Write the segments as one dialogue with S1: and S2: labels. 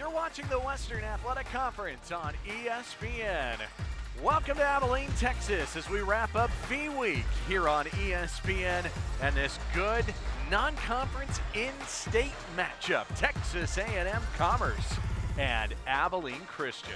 S1: You're watching the Western Athletic Conference on ESPN. Welcome to Abilene, Texas, as we wrap up Fee Week here on ESPN and this good non-conference in-state matchup, Texas A&M Commerce and Abilene Christian.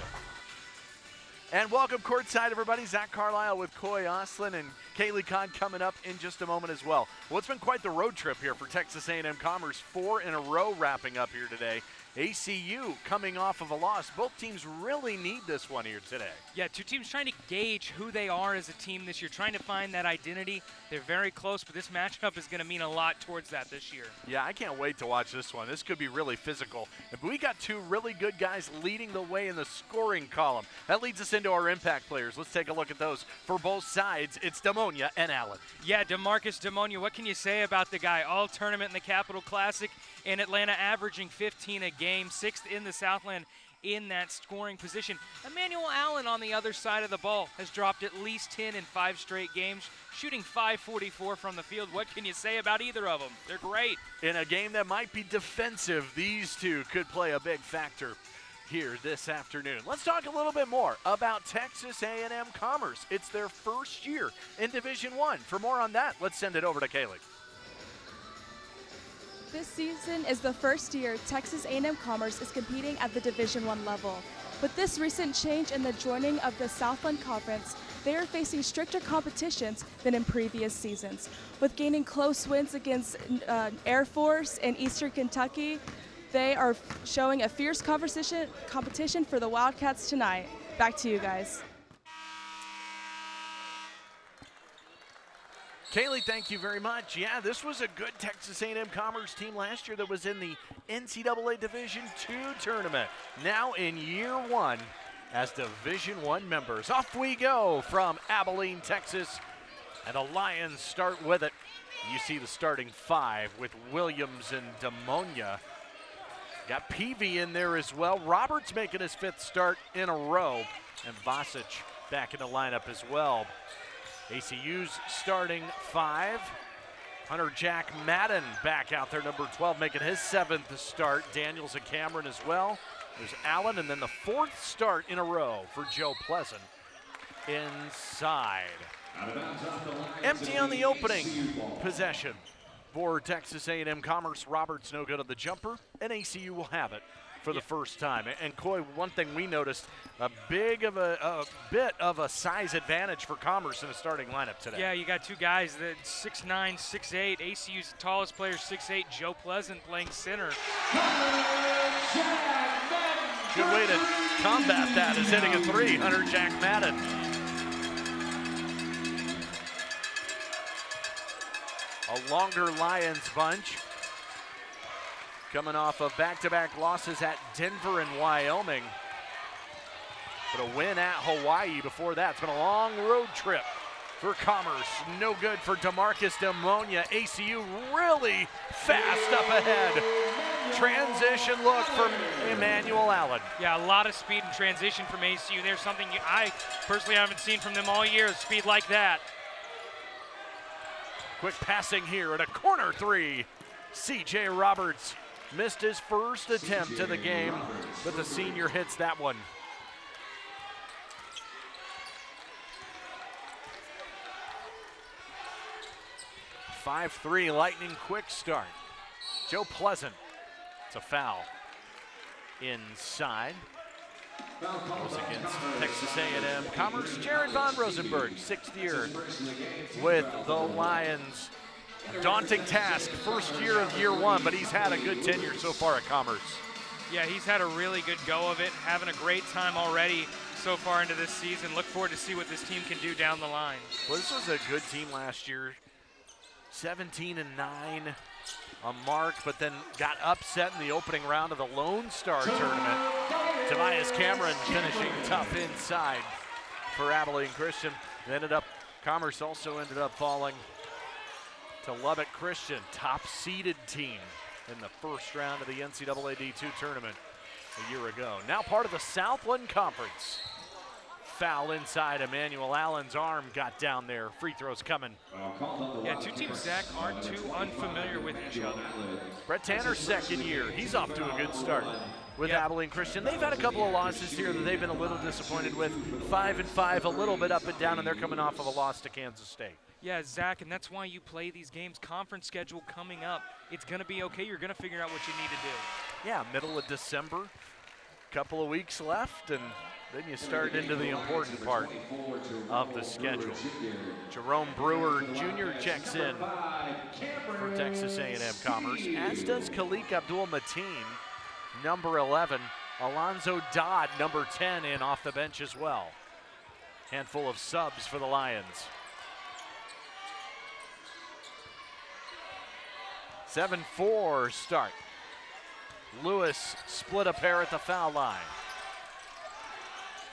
S1: And welcome courtside, everybody. Zach Carlisle with Coy Oslin and Kaylee Kahn coming up in just a moment as well. Well, it's been quite the road trip here for Texas A&M Commerce. 4 in a row wrapping up here today. ACU coming off of a loss. Both teams really need this one here today. Yeah, two teams trying to gauge who they are as a team this year, trying to find that identity. They're very close, but this matchup is going to mean a lot towards that this year. Yeah, I can't wait to watch this one. This could be really physical. But we got two really good guys leading the way in the scoring column. That leads us into our impact players. Let's take a look at those. For both sides, it's Demonia and Allen. Yeah, DeMarcus Demonia, what can you say about the guy? All tournament in the Capital Classic in Atlanta, averaging 15 a game, 6th in the Southland in that scoring position. Emmanuel Allen on the other side of the ball has dropped at least 10 in 5 straight games, shooting .544 from the field. What can you say about either of them? They're great. In a game that might be defensive, these two could play a big factor here this afternoon. Let's talk a little bit more about Texas A&M Commerce. It's their first year in Division I. For more on that, let's send it over to Kaylee.
S2: This season is the first year Texas A&M Commerce is competing at the Division I level. With this recent change in the joining of the Southland Conference, they are facing stricter competitions than in previous seasons. With gaining close wins against Air Force and Eastern Kentucky, they are showing a fierce competition for the Wildcats tonight. Back to you guys.
S1: Kaylee, thank you very much. Yeah, this was a good Texas A&M Commerce team last year that was in the NCAA Division II tournament. Now in year one as Division I members. Off we go from Abilene, Texas, and the Lions start with it. You see the starting 5 with Williams and Demonia. Got Peavy in there as well. Roberts making his 5th start in a row, and Vasic back in the lineup as well. ACU's starting 5. Hunter Jack Madden back out there, number 12, making his 7th start. Daniels and Cameron as well. There's Allen, and then the 4th start in a row for Joe Pleasant inside. Empty on the opening possession for Texas A&M Commerce. Roberts no good on the jumper, and ACU will have it for the first time. And Coy, one thing we noticed, a bit of a size advantage for Commerce in the starting lineup today. Yeah, you got two guys that 6'9", 6'8". ACU's tallest player, 6'8", Joe Pleasant playing center. Good way to combat that is hitting a 3, Hunter Jack Madden. A longer Lions bunch, coming off of back-to-back losses at Denver and Wyoming. But a win at Hawaii before that. It's been a long road trip for Commerce. No good for DeMarcus Demonia. ACU really fast up ahead. Transition look from Emmanuel Allen. Yeah, a lot of speed in transition from ACU. There's something I personally haven't seen from them all year, speed like that. Quick passing here at a corner 3. C.J. Roberts missed his first attempt of the game, but the senior hits that one. (5-3) lightning quick start. Joe Pleasant, it's a foul inside. Goes against Texas A&M Commerce. Jared Von Rosenberg, 6th year with the Lions. Daunting task, first year of year 1, but he's had a good tenure so far at Commerce. Yeah, he's had a really good go of it, having a great time already so far into this season. Look forward to see what this team can do down the line. Well, this was a good team last year. 17-9 a mark, but then got upset in the opening round of the Lone Star tournament. Tobias Cameron finishing tough inside for Abilene Christian. Commerce also ended up falling to Lubbock Christian, top-seeded team in the first round of the NCAA D2 tournament a year ago. Now part of the Southland Conference. Foul inside. Emmanuel Allen's arm got down there. Free throws coming. Yeah, two teams, Zach, aren't too unfamiliar with each other. Brett Tanner's 2nd year. He's off to a good start with Abilene Christian. They've had a couple of losses here that they've been a little disappointed with. 5-5, a little bit up and down, and they're coming off of a loss to Kansas State.
S3: Yeah, Zach, and that's why you play these games. Conference schedule coming up. It's going to be okay. You're going to figure out what you need to do.
S1: Yeah, middle of December, couple of weeks left, and then you start into the important part of the schedule. Jerome Brewer Jr. checks in for Texas A&M Commerce, as does Khalik Abdul-Mateen, number 11. Alonzo Dodd, number 10, in off the bench as well. Handful of subs for the Lions. 7-4 start. Lewis split a pair at the foul line.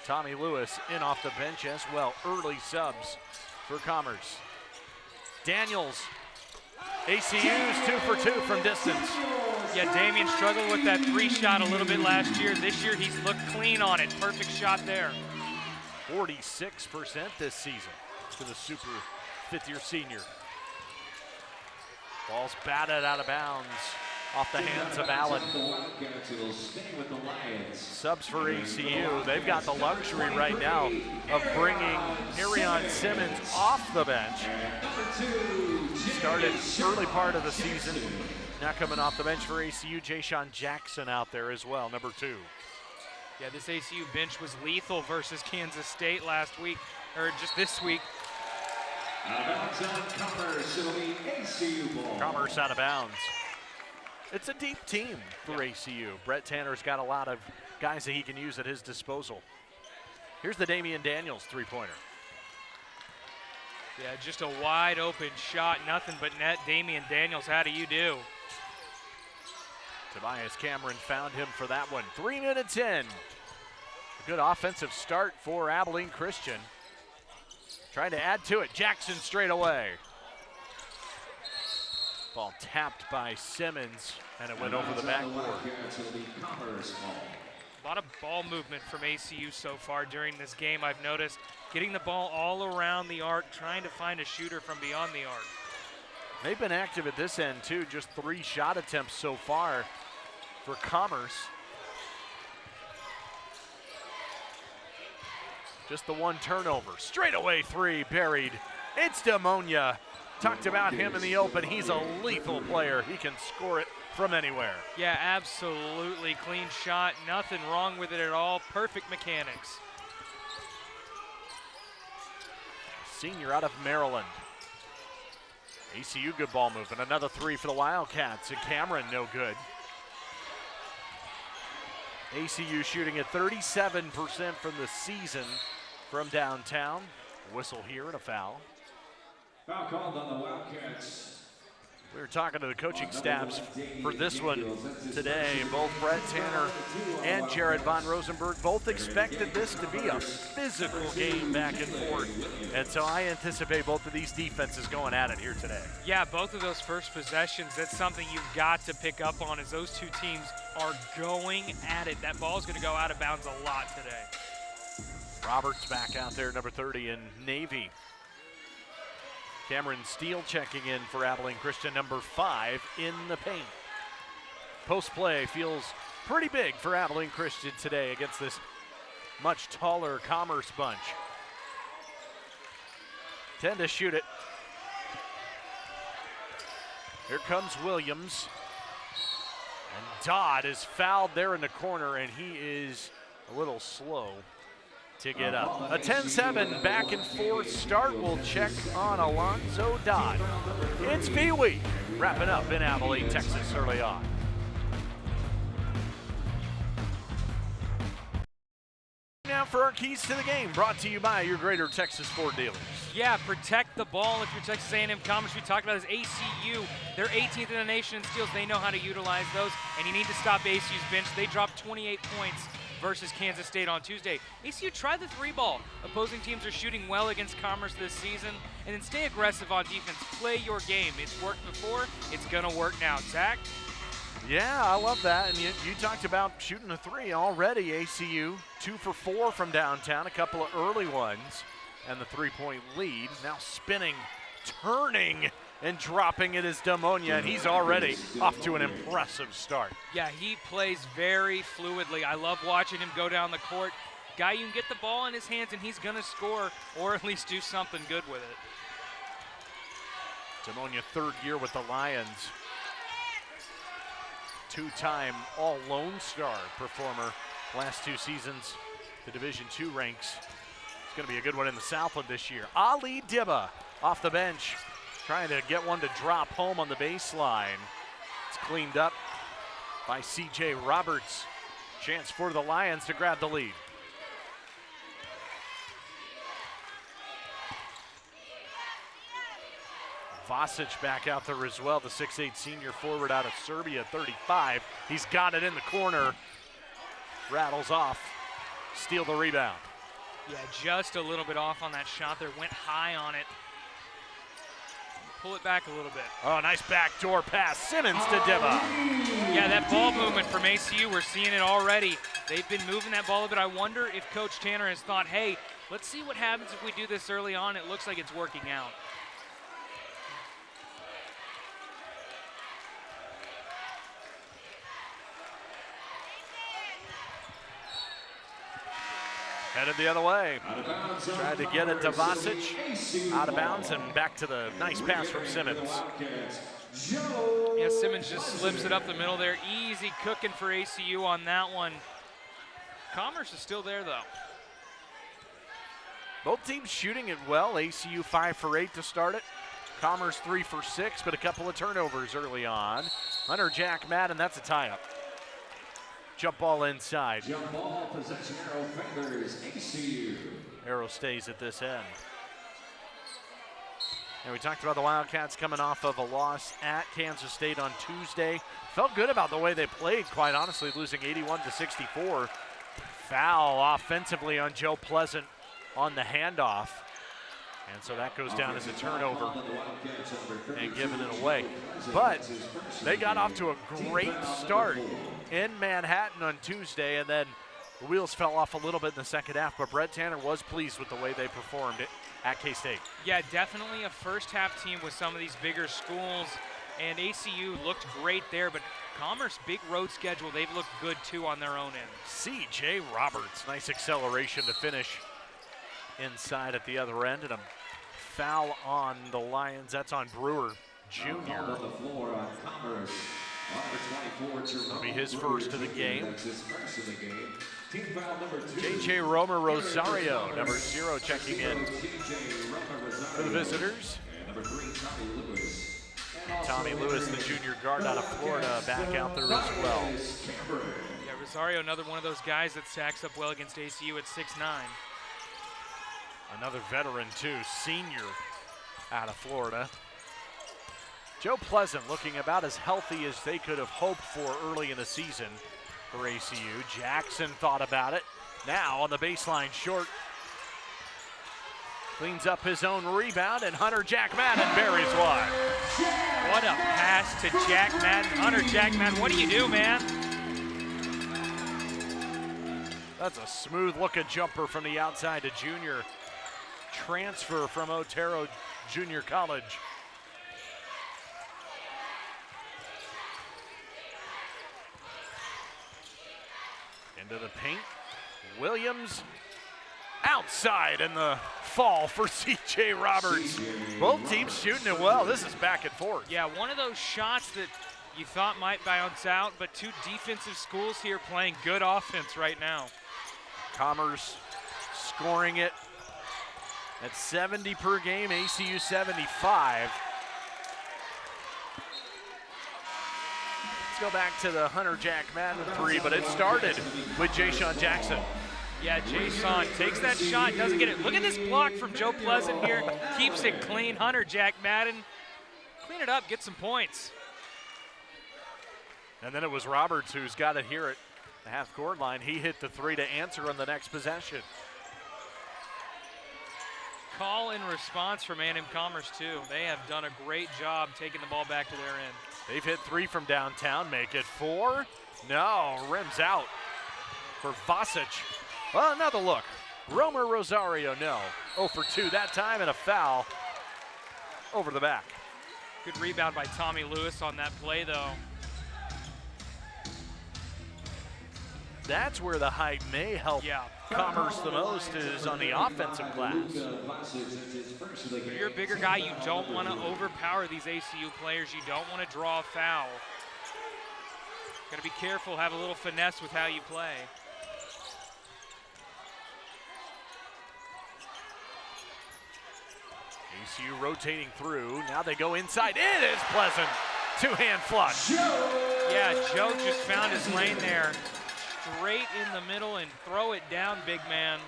S1: Tommy Lewis in off the bench as well. Early subs for Commerce. Daniels, ACU's 2 for 2 from distance.
S3: Yeah, Damian struggled with that 3-shot a little bit last year. This year he's looked clean on it. Perfect shot there.
S1: 46% this season to the super fifth-year senior. Ball's batted out of bounds off the hands of Allen. Subs for ACU. They've got the luxury right now of bringing Arion Simmons off the bench. Started early part of the season. Now coming off the bench for ACU, Jayshon Jackson out there as well, number 2.
S3: Yeah, this ACU bench was lethal versus Kansas State last week, or just this week.
S1: Commerce out of bounds. It's a deep team for ACU. Brett Tanner's got a lot of guys that he can use at his disposal. Here's the Damian Daniels three-pointer.
S3: Yeah, just a wide open shot, nothing but net. Damian Daniels, how do you do?
S1: Tobias Cameron found him for that one. 3 minutes in. A good offensive start for Abilene Christian. Trying to add to it. Jackson straight away. Ball tapped by Simmons, and it went over the backboard.
S3: A lot of ball movement from ACU so far during this game, I've noticed. Getting the ball all around the arc, trying to find a shooter from beyond the arc.
S1: They've been active at this end too, just 3 shot attempts so far for Commerce. Just the 1 turnover. Straight away 3 buried. It's Demonia. Talked about him in the open. He's a lethal player. He can score it from anywhere.
S3: Yeah, absolutely clean shot. Nothing wrong with it at all. Perfect mechanics.
S1: Senior out of Maryland. ACU good ball movement. Another 3 for the Wildcats. And Cameron no good. ACU shooting at 37% from the season from downtown. Whistle here and a foul.
S4: Foul called on the Wildcats.
S1: We were talking to the coaching staffs for this one today. Both Brett Tanner and Jared Von Rosenberg both expected this to be a physical game back and forth. And so I anticipate both of these defenses going at it here today.
S3: Yeah, both of those first possessions, that's something you've got to pick up on, as those 2 teams are going at it. That ball is going to go out of bounds a lot today.
S1: Roberts back out there, number 30 in Navy. Cameron Steele checking in for Abilene Christian, number 5 in the paint. Post play feels pretty big for Abilene Christian today against this much taller Commerce bunch. 10 to shoot it. Here comes Williams. And Dodd is fouled there in the corner, and he is a little slow to get up. A 10-7 back and forth start. We'll check on Alonzo Dodd. It's V Week, wrapping up in Abilene, Texas early on. Now for our keys to the game, brought to you by your Greater Texas Ford dealers.
S3: Yeah, protect the ball if you're Texas A&M Commerce. We talked about this ACU. They're 18th in the nation in steals. They know how to utilize those, and you need to stop ACU's bench. They dropped 28 points versus Kansas State on Tuesday. ACU, try the 3-ball. Opposing teams are shooting well against Commerce this season, and then stay aggressive on defense. Play your game. It's worked before. It's going to work now. Zach?
S1: Yeah, I love that. And you talked about shooting a 3 already. ACU 2 for 4 from downtown, a couple of early ones, and the 3-point lead. Now spinning, turning and dropping it is Demonia, and he's already off to an impressive start.
S3: Yeah, he plays very fluidly. I love watching him go down the court. Guy, you can get the ball in his hands and he's gonna score or at least do something good with it.
S1: Demonia, third year with the Lions. Two-time All-Lone Star performer. Last 2 seasons, the Division II ranks. It's going to be a good one in the Southland this year. Ali Dibba off the bench, trying to get one to drop home on the baseline. It's cleaned up by C.J. Roberts. Chance for the Lions to grab the lead. Vasic back out there as well, the 6'8" senior forward out of Serbia, 35. He's got it in the corner. Rattles off, steal the rebound.
S3: Yeah, just a little bit off on that shot there, went high on it. Pull it back a little bit.
S1: Oh, nice backdoor pass, Simmons to Dibba.
S3: Yeah, that ball movement from ACU, we're seeing it already. They've been moving that ball a bit. I wonder if Coach Tanner has thought, hey, let's see what happens if we do this early on. It looks like it's working out.
S1: Headed the other way. Tried to get it to Vasic. Out of bounds and back to the nice pass from Simmons.
S3: Yeah, Simmons just slips it up the middle there. Easy cooking for ACU on that one. Commerce is still there though.
S1: Both teams shooting it well. ACU 5 for 8 to start it. Commerce 3 for 6, but a couple of turnovers early on. Hunter Jack Madden, that's a tie-up. Jump ball inside.
S4: Jump ball, possession arrow fingers, ACU.
S1: Arrow stays at this end. And we talked about the Wildcats coming off of a loss at Kansas State on Tuesday. Felt good about the way they played, quite honestly, losing 81-64. Foul offensively on Joe Pleasant on the handoff. And so that goes down as a turnover and giving it away. But they got off to a great start in Manhattan on Tuesday, and then the wheels fell off a little bit in the second half, but Brett Tanner was pleased with the way they performed at K-State.
S3: Yeah, definitely a first half team with some of these bigger schools, and ACU looked great there, but Commerce, big road schedule, they've looked good too on their own end.
S1: C.J. Roberts, nice acceleration to finish inside at the other end, and a foul on the Lions. That's on Brewer Jr.
S4: On the floor on Commerce.
S1: It'll be his first of the game.
S4: That's his first of the game. Team foul number 2.
S1: J.J. Romer Rosario, number 0, checking in for the visitors.
S4: And number 3, Tommy Lewis.
S1: Tommy Lewis, the junior guard out of Florida, back out there as well.
S3: Yeah, Rosario, another one of those guys that stacks up well against ACU at 6'9".
S1: Another veteran too, senior out of Florida. Joe Pleasant looking about as healthy as they could have hoped for early in the season for ACU. Jackson thought about it. Now on the baseline short. Cleans up his own rebound, and Hunter Jack Madden buries one.
S3: What a pass to Jack Madden. Hunter Jack Madden, what do you do, man?
S1: That's a smooth looking jumper from the outside to junior. Transfer from Otero Junior College. Into the paint. Williams outside in the fall for C.J. Roberts. Both teams shooting it well. This is back and forth.
S3: Yeah, one of those shots that you thought might bounce out, but two defensive schools here playing good offense right now. Commerce
S1: Scoring it at 70 per game, ACU 75. Let's go back to the Hunter Jack Madden 3, but it started with Jayshon Jackson.
S3: Yeah, Jayson takes that shot, doesn't get it. Look at this block from Joe Pleasant here. Keeps it clean. Hunter Jack Madden, clean it up, get some points.
S1: And then it was Roberts who's got it here at the half-court line. He hit the 3 to answer on the next possession.
S3: Call and response from A&M Commerce, too. They have done a great job taking the ball back to their end.
S1: They've hit 3 from downtown, make it 4. No, rims out for Vasic. Well, another look. Romer Rosario, no. 0 for 2 that time, and a foul over the back.
S3: Good rebound by Tommy Lewis on that play, though.
S1: That's where the height may help Commerce the most, is on the offensive glass.
S3: When you're a bigger guy, you don't want to overpower these ACU players. You don't want to draw a foul. Got to be careful, have a little finesse with how you play.
S1: ACU rotating through. Now they go inside. It is Pleasant. Two-hand flush.
S3: Yeah, Joe just found his lane there. Straight in the middle and throw it down, big man.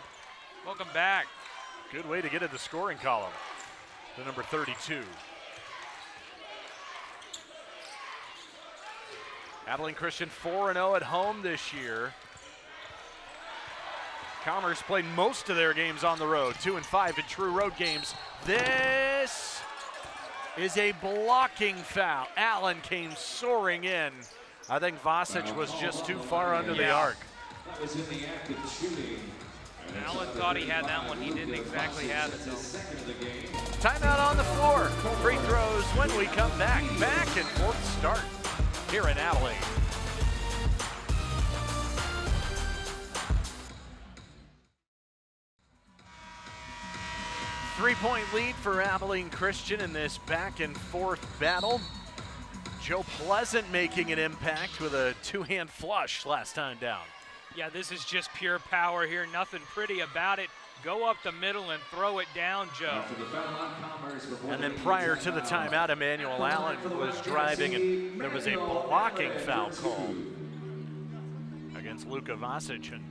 S3: Welcome back.
S1: Good way to get at the scoring column. The number 32. Abilene Christian 4-0 at home this year. Commerce played most of their games on the road, 2-5 in true road games. This is a blocking foul. Allen came soaring in. I think Vasic was just too far under the arc.
S4: That was in the act of shooting.
S3: Allen thought he had that one. He didn't exactly have it, though.
S1: Timeout on the floor. Free throws when we come back. Back and forth start here in Abilene. Three-point lead for Abilene Christian in this back and forth battle. Joe Pleasant making an impact with a two-hand flush last time down.
S3: Yeah, this is just pure power here. Nothing pretty about it. Go up the middle and throw it down, Joe.
S1: And then prior to the timeout, Emmanuel Allen was driving, and there was a blocking foul called against Luka Vasic, and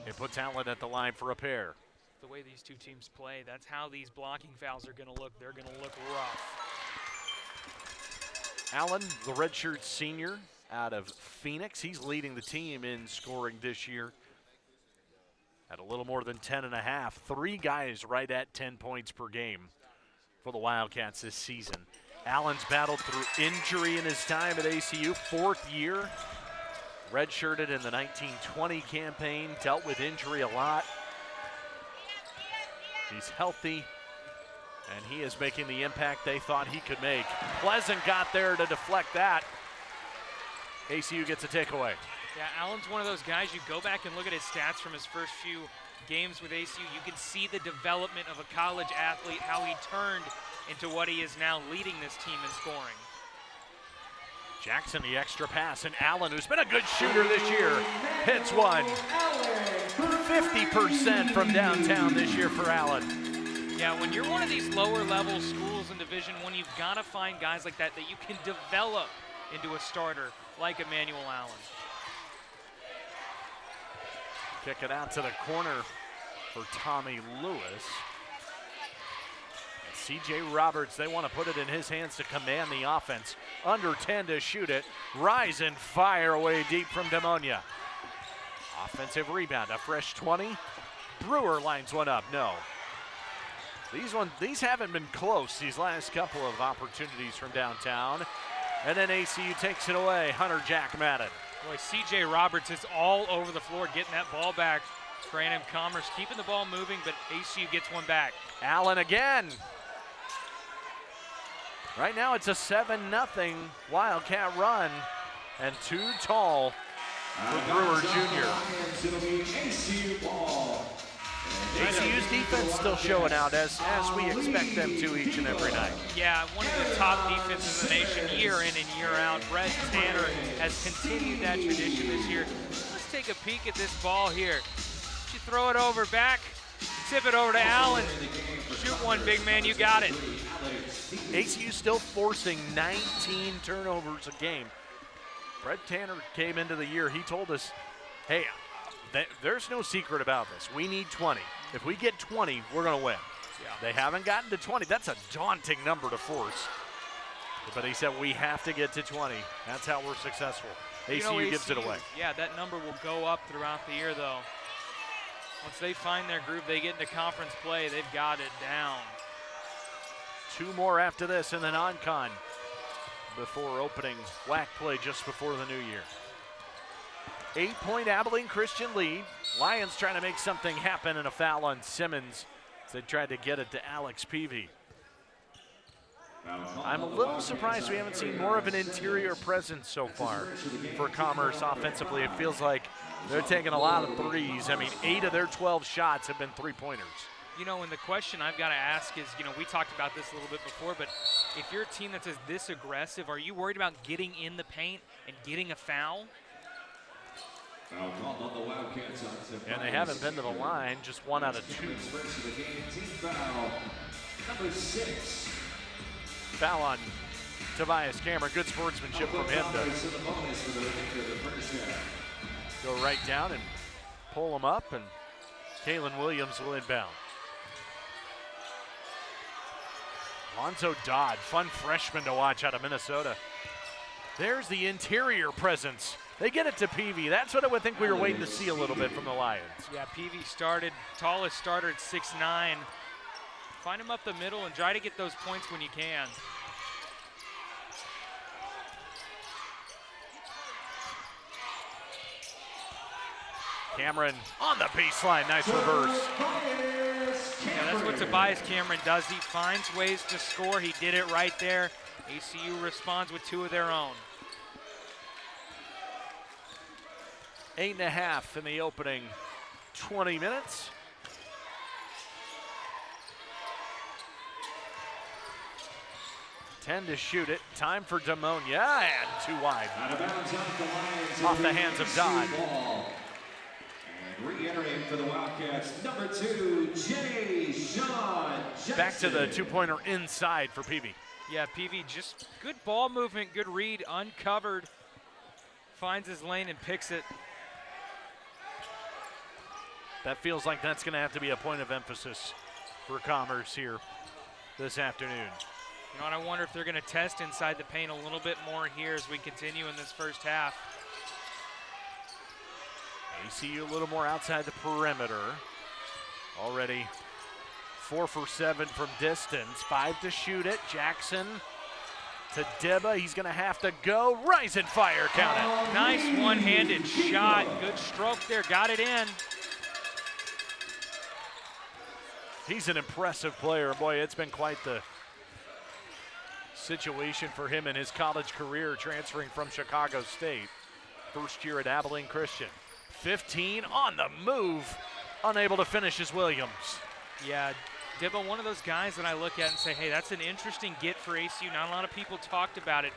S1: it puts Allen at the line for a pair.
S3: The way these two teams play, that's how these blocking fouls are going to look. They're going to look rough.
S1: Allen, the redshirt senior out of Phoenix, he's leading the team in scoring this year at a little more than 10.5. Three guys right at 10 points per game for the Wildcats this season. Allen's battled through injury in his time at ACU, fourth year. Redshirted in the 1920 campaign, dealt with injury a lot. He's healthy, and he is making the impact they thought he could make. Pleasant got there to deflect that. ACU gets a takeaway.
S3: Yeah, Allen's one of those guys, you go back and look at his stats from his first few games with ACU, you can see the development of a college athlete, how he turned into what he is now, leading this team in scoring.
S1: Jackson the extra pass, and Allen, who's been a good shooter this year, hits one. 50% from downtown this year for Allen.
S3: Yeah, when you're one of these lower level schools in Division I, you've got to find guys like that you can develop into a starter like Emmanuel Allen.
S1: Kick it out to the corner for Tommy Lewis. C.J. Roberts, they want to put it in his hands to command the offense. Under 10 to shoot it. Rise and fire away deep from Demonia. Offensive rebound, a fresh 20. Brewer lines one up, no. These haven't been close, these last couple of opportunities from downtown. And then ACU takes it away, Hunter Jack Madden.
S3: Boy, C.J. Roberts is all over the floor getting that ball back for A&M Commerce, keeping the ball moving, but ACU gets one back.
S1: Allen again. Right now it's a 7-0 Wildcat run, and too tall for Brewer Jr. ACU's defense still showing out as we expect them to each and every night.
S3: Yeah, one of the top defenses in the nation year in and year out. Brett Tanner has continued that tradition this year. Let's take a peek at this ball here. You throw it over back, tip it over to Allen. Shoot one, big man, you got it.
S1: ACU still forcing 19 turnovers a game. Brett Tanner came into the year, he told us, hey, there's no secret about this. We need 20. If we get 20, we're going to win. Yeah. They haven't gotten to 20. That's a daunting number to force. But he said we have to get to 20. That's how we're successful. ACU gives it away.
S3: Yeah, that number will go up throughout the year, though. Once they find their groove, they get into conference play, they've got it down.
S1: Two more after this in the non-con before opening WAC play just before the new year. 8-point Abilene Christian lead. Lions trying to make something happen, and a foul on Simmons as they tried to get it to Alex Peavy. I'm a little surprised we haven't seen more of an interior presence so far for Commerce offensively. It feels like they're taking a lot of threes. I mean, 8 of their 12 shots have been three-pointers.
S3: You know, and the question I've got to ask is, you know, we talked about this a little bit before, but if you're a team that's this aggressive, are you worried about getting in the paint and getting a foul?
S1: And they haven't been to the line, just 1 out of 2.
S4: Number 6.
S1: Foul on Tobias Cameron. Good sportsmanship from him to go right down and pull him up, and Kalen Williams will inbound. Lonzo Dodd, fun freshman to watch out of Minnesota. There's the interior presence. They get it to Peavy. That's what I would think we were waiting to see a little bit from the Lions.
S3: Yeah, Peavy started, tallest starter at 6'9". Find him up the middle and try to get those points when you can.
S1: Cameron on the baseline, nice reverse.
S3: Yeah, that's what Tobias Cameron does. He finds ways to score. He did it right there. ACU responds with 2 of their own.
S1: 8.5 in the opening 20 minutes. Ten to shoot it. Time for Demonia, and too wide. Off the hands of Dodd.
S4: And re-entering for the Wildcats, number 2, Jay Sean Jackson.
S1: Back to the two-pointer inside for Peavy.
S3: Yeah, Peavy just good ball movement, good read, uncovered. Finds his lane and picks it.
S1: That feels like that's going to have to be a point of emphasis for Commerce here this afternoon.
S3: You know, and I wonder if they're going to test inside the paint a little bit more here as we continue in this first half.
S1: ACU a little more outside the perimeter. Already 4 for 7 from distance. 5 to shoot it. Jackson to Dibba. He's going to have to go. Rise and fire. Count it.
S3: Nice one-handed shot. Good stroke there. Got it in.
S1: He's an impressive player. Boy, it's been quite the situation for him in his college career, transferring from Chicago State. First year at Abilene Christian. 15 on the move. Unable to finish is Williams.
S3: Yeah, Dibba, one of those guys that I look at and say, hey, that's an interesting get for ACU. Not a lot of people talked about it.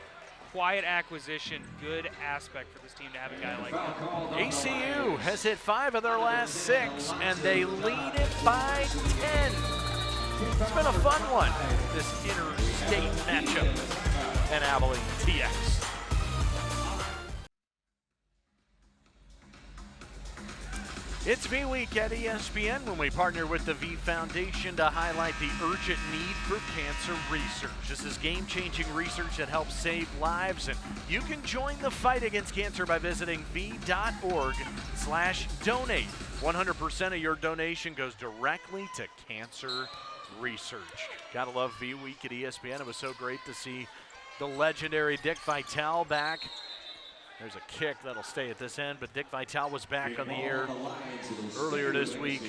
S3: Quiet acquisition, good aspect for this team to have a guy like that.
S1: ACU has hit 5 of their last 6, and they lead it by 10. It's been a fun one, this interstate matchup in Abilene TX. It's V Week at ESPN when we partner with the V Foundation to highlight the urgent need for cancer research. This is game-changing research that helps save lives, and you can join the fight against cancer by visiting v.org/donate. 100% of your donation goes directly to cancer research. Gotta love V Week at ESPN. It was so great to see the legendary Dick Vitale back. There's a kick that'll stay at this end, but Dick Vitale was back on the air earlier this week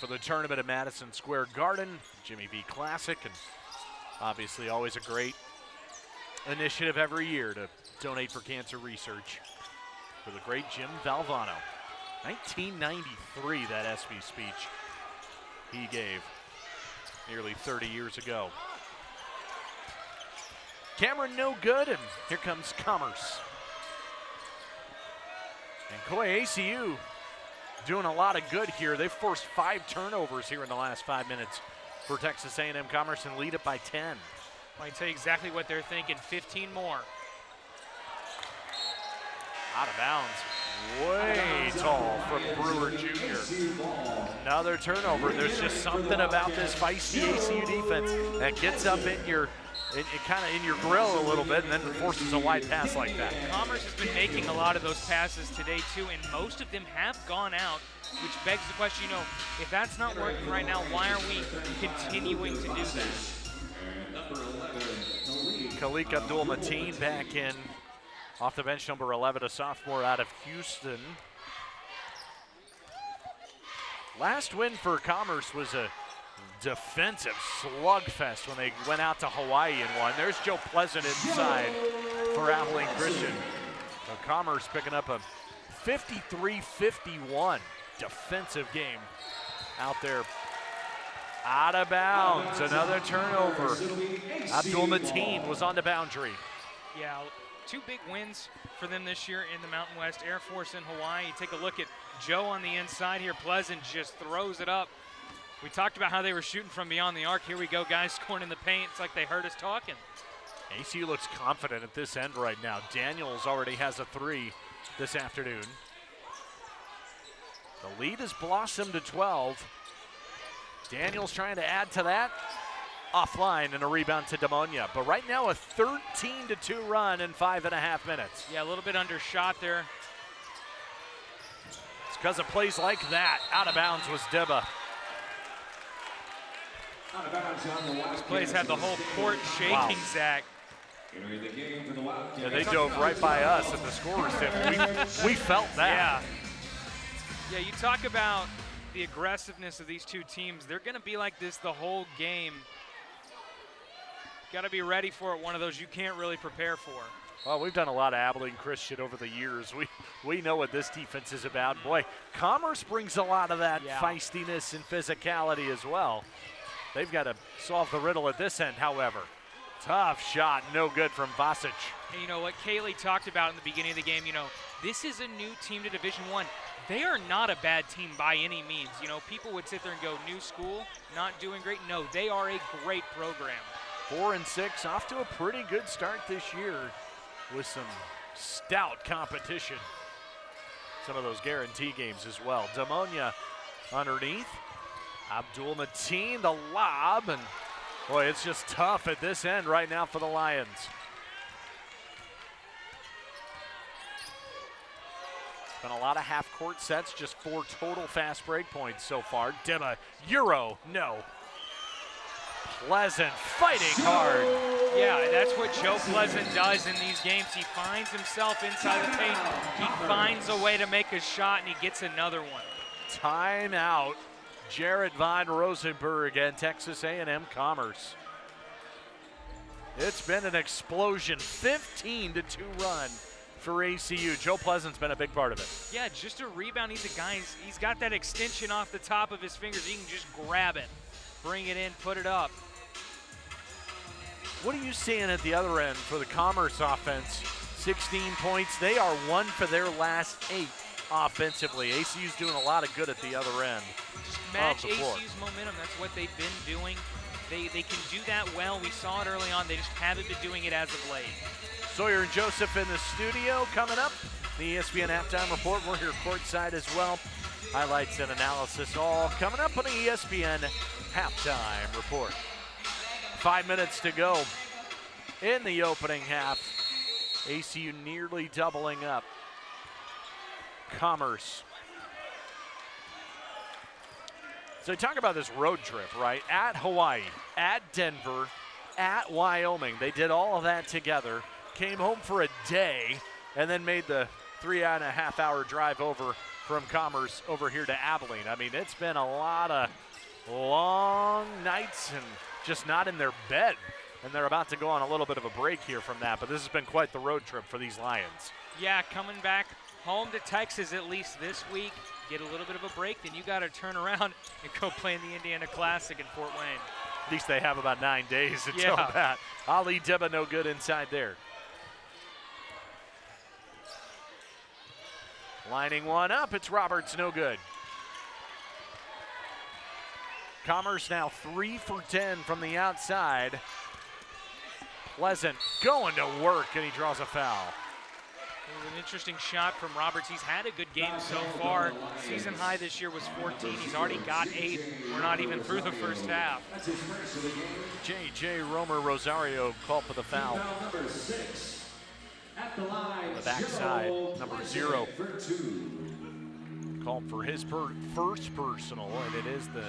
S1: for the tournament at Madison Square Garden, Jimmy V Classic, and obviously always a great initiative every year to donate for cancer research for the great Jim Valvano. 1993, that SB speech he gave nearly 30 years ago. Cameron no good, and here comes Commerce. And boy, ACU doing a lot of good here. They've forced 5 turnovers here in the last 5 minutes for Texas A&M Commerce and lead it by 10.
S3: I can tell you exactly what they're thinking, 15 more.
S1: Out of bounds. Way tall from Brewer Jr. Another turnover. There's just something about this feisty ACU defense that gets up in your kind of in your grill a little bit and then forces a wide pass like that.
S3: Commerce has been making a lot of those passes today too, and most of them have gone out, which begs the question, you know, if that's not working right now, why are we continuing to do that?
S1: Khalik Abdul-Mateen back in off the bench, number 11, a sophomore out of Houston. Last win for Commerce was a defensive slugfest when they went out to Hawaii and won. There's Joe Pleasant inside for Abilene Christian. So Commerce picking up a 53-51 defensive game out there. Out of bounds, another turnover. Abdul Mateen was on the boundary.
S3: Yeah, 2 big wins for them this year in the Mountain West, Air Force and Hawaii. Take a look at Joe on the inside here. Pleasant just throws it up. We talked about how they were shooting from beyond the arc. Here we go, guys scoring in the paint. It's like they heard us talking.
S1: ACU looks confident at this end right now. Daniels already has a 3 this afternoon. The lead has blossomed to 12. Daniels trying to add to that. Offline and a rebound to Demonia. But right now a 13-2 run in 5.5 minutes.
S3: Yeah, a little bit undershot there.
S1: It's because of plays like that. Out of bounds was Dibba.
S3: These plays had the whole court shaking,
S1: Wow.
S3: Zach.
S1: Yeah, they dove right by us at the scorer's tip. We felt that.
S3: Yeah, you talk about the aggressiveness of these two teams. They're going to be like this the whole game. Got to be ready for it. One of those you can't really prepare for.
S1: Well, we've done a lot of Abilene Christian over the years. We know what this defense is about. Boy, Commerce brings a lot of that feistiness and physicality as well. They've got to solve the riddle at this end, however. Tough shot, no good from Vasic.
S3: And you know what Kaylee talked about in the beginning of the game, this is a new team to Division I. They are not a bad team by any means. People would sit there and go, new school, not doing great. No, they are a great program.
S1: 4-6, off to a pretty good start this year with some stout competition. Some of those guarantee games as well. Demonia underneath. Abdul Mateen, the lob, and boy, it's just tough at this end right now for the Lions. Been a lot of half-court sets, just 4 total fast break points so far. Dibba, Euro, no. Pleasant fighting hard.
S3: Yeah, that's what Joe Pleasant does in these games. He finds himself inside the paint. He finds a way to make a shot, and he gets another one.
S1: Timeout. Jared Von Rosenberg and Texas A&M Commerce. It's been an explosion, 15-2 run for ACU. Joe Pleasant's been a big part of it.
S3: Yeah, just a rebound. He's a guy, he's got that extension off the top of his fingers. He can just grab it, bring it in, put it up.
S1: What are you seeing at the other end for the Commerce offense? 16 points. They are 1 for their last 8 offensively. ACU's doing a lot of good at the other end.
S3: Just match ACU's momentum. That's what they've been doing. They can do that well. We saw it early on. They just haven't been doing it as of late.
S1: Sawyer and Joseph in the studio coming up. The ESPN Halftime Report. We're here courtside as well. Highlights and analysis all coming up on the ESPN Halftime Report. 5 minutes to go in the opening half. ACU nearly doubling up. Commerce. So talk about this road trip, right? At Hawaii, at Denver, at Wyoming. They did all of that together. Came home for a day and then made the 3.5-hour drive over from Commerce over here to Abilene. I mean, it's been a lot of long nights and just not in their bed. And they're about to go on a little bit of a break here from that, but this has been quite the road trip for these Lions.
S3: Yeah, coming back home to Texas at least this week, get a little bit of a break, then you got to turn around and go play in the Indiana Classic in Fort Wayne.
S1: At least they have about 9 days until that. Ali Dibba no good inside there. Lining one up, it's Roberts, no good. Commerce now 3 for 10 from the outside. Pleasant going to work, and he draws a foul.
S3: It was an interesting shot from Roberts. He's had a good game so far. Season high this year was 14. He's already got 8. We're not even through the first half.
S1: J.J. Romer Rosario called for the foul. On the backside, number 0. Called for his first personal, and it is the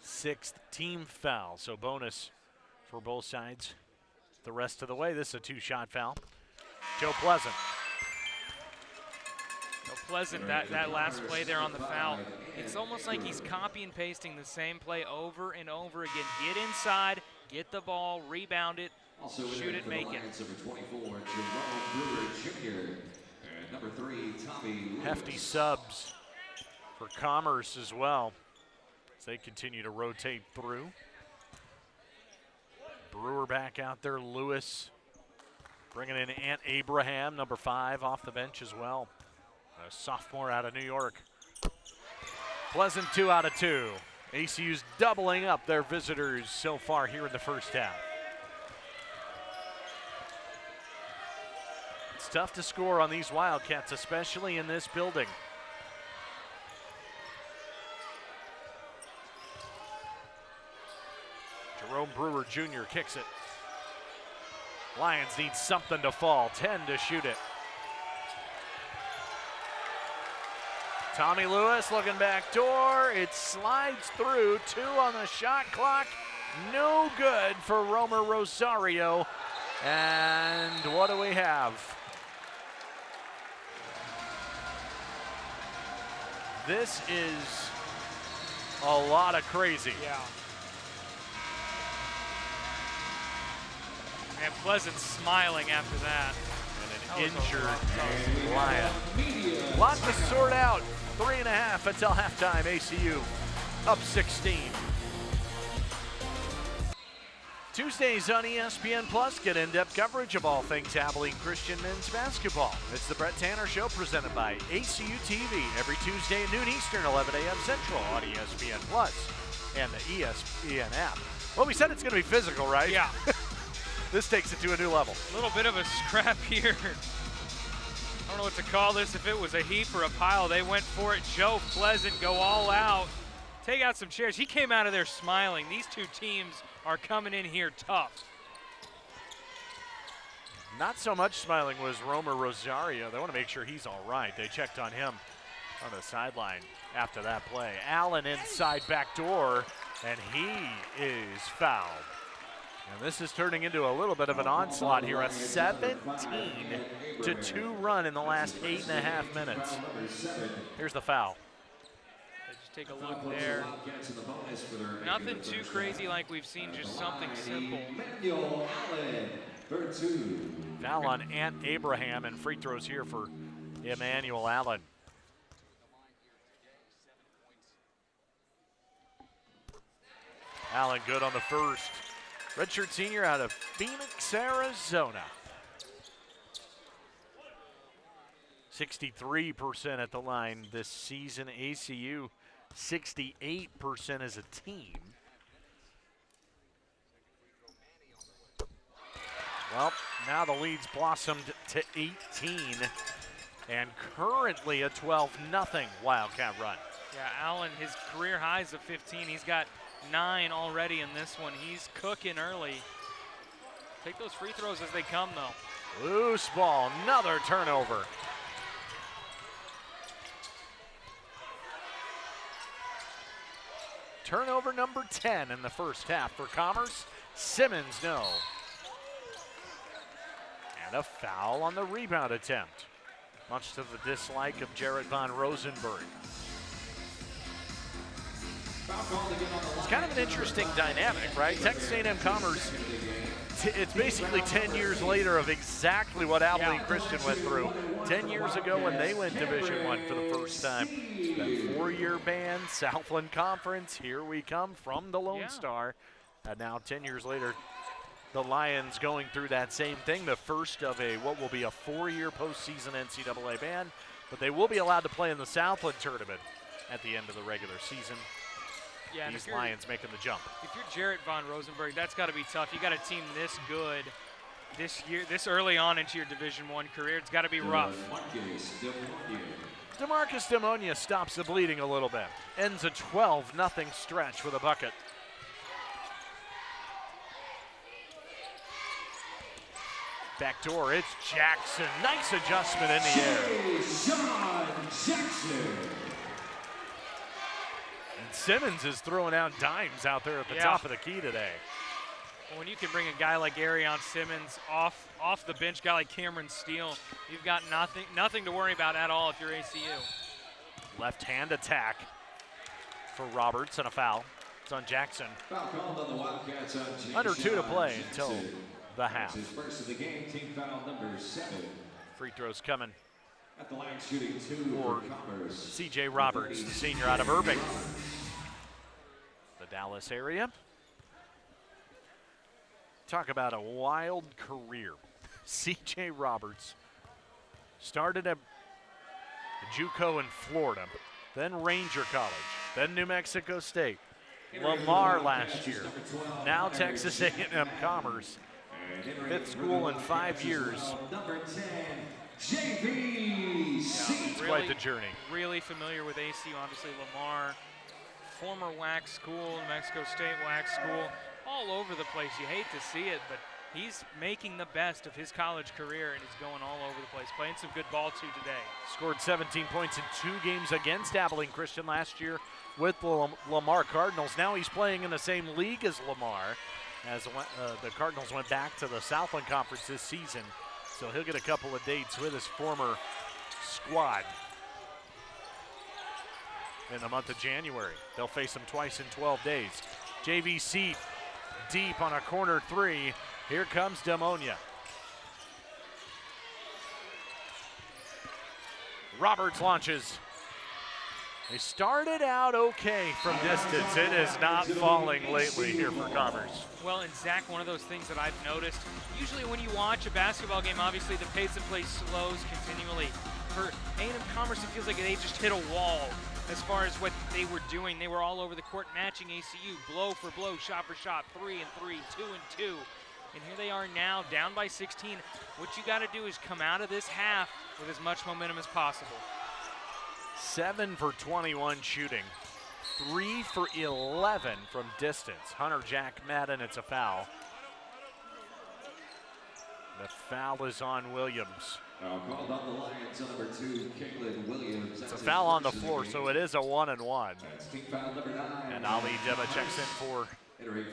S1: 6th team foul. So bonus for both sides the rest of the way. This is a 2-shot foul. Joe Pleasant.
S3: Pleasant, that last play there on the foul, it's almost like he's copy and pasting the same play over and over again. Get inside, get the ball, rebound it, shoot it, make it.
S4: Number 24, Jerome Brewer Jr. And number 3, Tommy Lewis.
S1: Hefty subs for Commerce as well as they continue to rotate through. Brewer back out there, Lewis bringing in Ant Abraham, number 5, off the bench as well. A sophomore out of New York. Pleasant 2 out of 2. ACU's doubling up their visitors so far here in the first half. It's tough to score on these Wildcats, especially in this building. Jerome Brewer Jr. kicks it. Lions need something to fall. 10 to shoot it. Tommy Lewis looking back door. It slides through. 2 on the shot clock. No good for Romer Rosario. And what do we have? This is a lot of crazy.
S3: Yeah. And Pleasant smiling after that.
S1: And an injured Lion. A lot to sort out. 3.5 until halftime. ACU up 16. Tuesdays on ESPN Plus, get in-depth coverage of all things Abilene Christian men's basketball. It's the Brett Tanner Show presented by ACUTV every Tuesday at noon Eastern, 11 a.m. Central on ESPN Plus and the ESPN app. Well, we said it's going to be physical, right?
S3: Yeah.
S1: This takes it to a new level.
S3: A little bit of a scrap here. I don't know what to call this, if it was a heap or a pile. They went for it. Joe Pleasant go all out. Take out some chairs. He came out of there smiling. These two teams are coming in here tough.
S1: Not so much smiling was Romer Rosario. They want to make sure he's all right. They checked on him on the sideline after that play. Allen inside back door, and he is fouled. And this is turning into a little bit of an onslaught here. A 17-2 run in the last 8.5 minutes. Here's the foul.
S3: Just take a look there. Nothing too crazy like we've seen, just something simple.
S1: Foul on Ant Abraham, and free throws here for Emmanuel Allen. Allen good on the first. Redshirt senior out of Phoenix, Arizona. 63% at the line this season. ACU 68% as a team. Well, now the lead's blossomed to 18 and currently a 12-0 Wildcat run.
S3: Yeah, Allen, his career highs of 15. He's got 9 already in this one. He's cooking early. Take those free throws as they come, though.
S1: Loose ball, another turnover. Turnover number 10 in the first half for Commerce. Simmons, no. And a foul on the rebound attempt, much to the dislike of Jarrett Von Rosenberg. It's kind of an interesting dynamic, right? Texas A&M Commerce, it's basically 10 years later of exactly what Abilene Christian went through 10 years ago when they went Division I for the first time. That 4-year ban, Southland Conference, here we come from the Lone Star. And now 10 years later, the Lions going through that same thing, the first of what will be a 4-year postseason NCAA ban, but they will be allowed to play in the Southland tournament at the end of the regular season.
S3: Yeah,
S1: these Lions making the jump.
S3: If you're Jarrett Von Rosenberg, that's got to be tough. You got a team this good this year, this early on into your Division I career. It's got to be rough.
S1: DeMarcus Demonia stops the bleeding a little bit. Ends a 12-0 stretch with a bucket. Backdoor, it's Jackson. Nice adjustment in the air.
S4: Sean Jackson.
S1: And Simmons is throwing out dimes out there at the top of the key today.
S3: When you can bring a guy like Arion Simmons off the bench, guy like Cameron Steele, you've got nothing to worry about at all if you're ACU.
S1: Left hand attack for Roberts and a foul. It's on Jackson.
S4: Foul called on the Wildcats on Jay
S1: Under 2 to
S4: Sean
S1: play
S4: Jackson.
S1: until the half.
S4: That's his first of the game, team foul number 7.
S1: Free throws coming
S4: At the line shooting 2
S1: for
S4: for Commerce.
S1: CJ Roberts, the senior out of Irving. The Dallas area. Talk about a wild career. CJ Roberts started at JUCO in Florida, then Ranger College, then New Mexico State, Lamar last year, now Texas A&M Commerce. 5th school in 5 years.
S4: Number 10, JVC.
S1: It's quite the journey.
S3: Really familiar with ACU, obviously Lamar, former WAC school, New Mexico State WAC school, all over the place. You hate to see it, but he's making the best of his college career and he's going all over the place, playing some good ball too today.
S1: Scored 17 points in 2 games against Abilene Christian last year with the Lamar Cardinals. Now he's playing in the same league as Lamar, as the Cardinals went back to the Southland Conference this season. So he'll get a couple of dates with his former squad in the month of January. They'll face him twice in 12 days. JVC deep on a corner 3. Here comes Demonia. Roberts launches. They started out okay from distance. It is not falling lately here for Commerce.
S3: Well, and Zach, one of those things that I've noticed, usually when you watch a basketball game, obviously the pace of play slows continually. For A&M Commerce, it feels like they just hit a wall as far as what they were doing. They were all over the court matching ACU, blow for blow, shot for shot, 3 and 3, 2 and 2. And here they are now, down by 16. What you got to do is come out of this half with as much momentum as possible.
S1: 7 for 21 shooting, 3 for 11 from distance. Hunter Jack Madden, it's a foul. The foul is on Williams.
S4: Called on the Lions on number 2, Caitlin Williams.
S1: It's a foul on the floor, so it is a 1-and-1.
S4: That's team foul number 9.
S1: And Ali Deba checks in for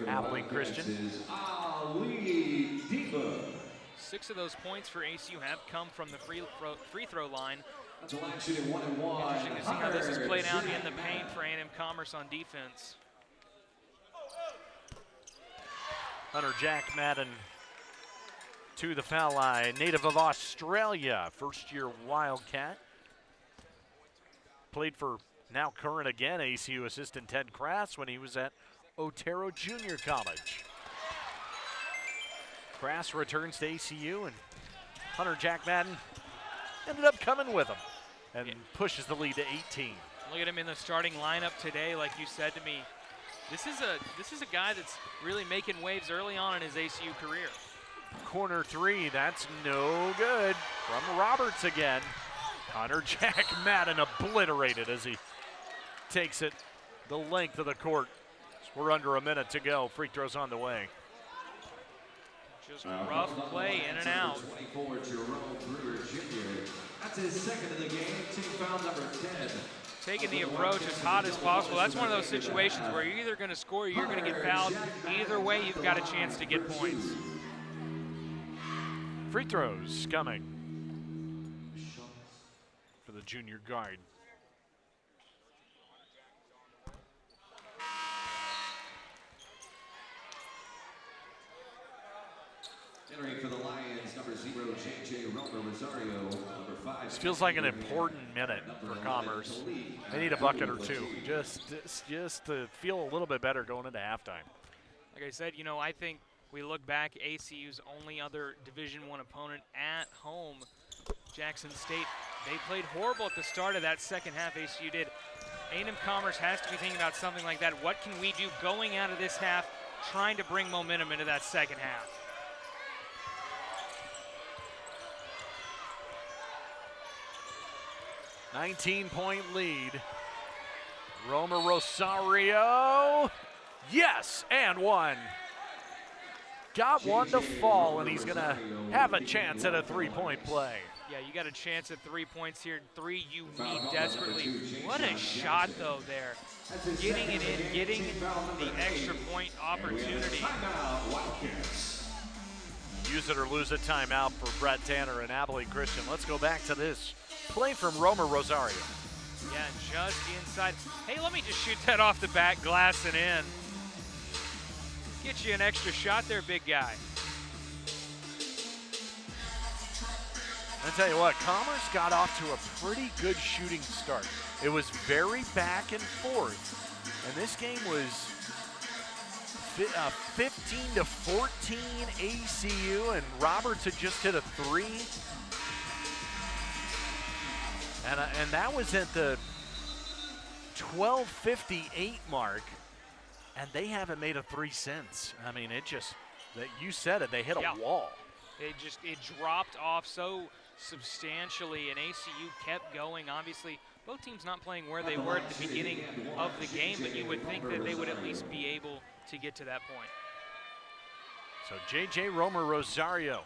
S1: Abilene Christian.
S4: Ali Deba.
S3: 6 of those points for ACU have come from the free throw line.
S4: That's the line shooting 1-and-1.
S3: Interesting to see how this is played out in the paint for A&M Commerce on defense.
S1: Hunter Jack Madden to the foul line. Native of Australia, first-year Wildcat. Played for now current again ACU assistant Ted Crass when he was at Otero Junior College. Crass returns to ACU, and Hunter Jack Madden ended up coming with him and pushes the lead to 18.
S3: Look at him in the starting lineup today, like you said to me. This is a guy that's really making waves early on in his ACU career.
S1: Corner 3, that's no good from Roberts again. Hunter Jack Madden obliterated as he takes it the length of the court. We're under a minute to go. Free throws on the way.
S3: Just rough play in and out.
S4: 24, Jerome Brewer Jr. That's his second of the game. Team foul number 10.
S3: Taking the approach as hot as possible. That's one of those situations where you're either going to score or you're going to get fouled. Either way, you've got a chance to get points.
S1: Free throws coming for the junior guard.
S4: Entering for the Lions, number 0, J.J. Rosario, number 5.
S1: This feels like an important minute for Commerce. They need a bucket or two, just to feel a little bit better going into halftime.
S3: Like I said, you know, I think we look back, ACU's only other Division I opponent at home, Jackson State. They played horrible at the start of that second half, ACU did. A&M Commerce has to be thinking about something like that. What can we do going out of this half, trying to bring momentum into that second half?
S1: $19-point lead. Roma Rosario. Yes, and one. Got one to fall, and he's going to have a chance at a 3-point play.
S3: Yeah, you got a chance at 3 points here. 3 you need desperately. What a shot, though, there. Getting it in, getting the extra point opportunity.
S1: Use it or lose it timeout for Brett Tanner and Abilene Christian. Let's go back to this play from Romer Rosario.
S3: Yeah, just inside. Hey, let me just shoot that off the back glass and in. Get you an extra shot there, big guy.
S1: I tell you what, Commerce got off to a pretty good shooting start. It was very back and forth, and this game was 15-14 ACU, and Roberts had just hit a 3. And that was at the 12:58 mark, and they haven't made a 3 since. I mean, it just, you said it, they hit a wall.
S3: It dropped off so substantially, and ACU kept going. Obviously, both teams not playing where they were at the beginning of the game, but you would think that they would at least be able to get to that point.
S1: So J.J. Romer Rosario,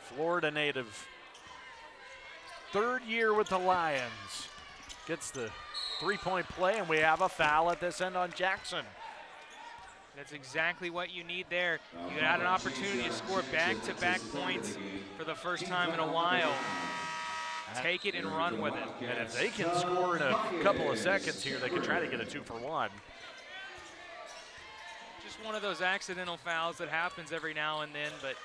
S1: Florida native, 3rd year with the Lions, gets the 3-point play, and we have a foul at this end on Jackson.
S3: That's exactly what you need there. You had an opportunity to score back-to-back points for the first time in a while. Take it and run with it.
S1: And if they can score in a couple of seconds here, they can try to get a 2-for-1.
S3: Just one of those accidental fouls that happens every now and then, but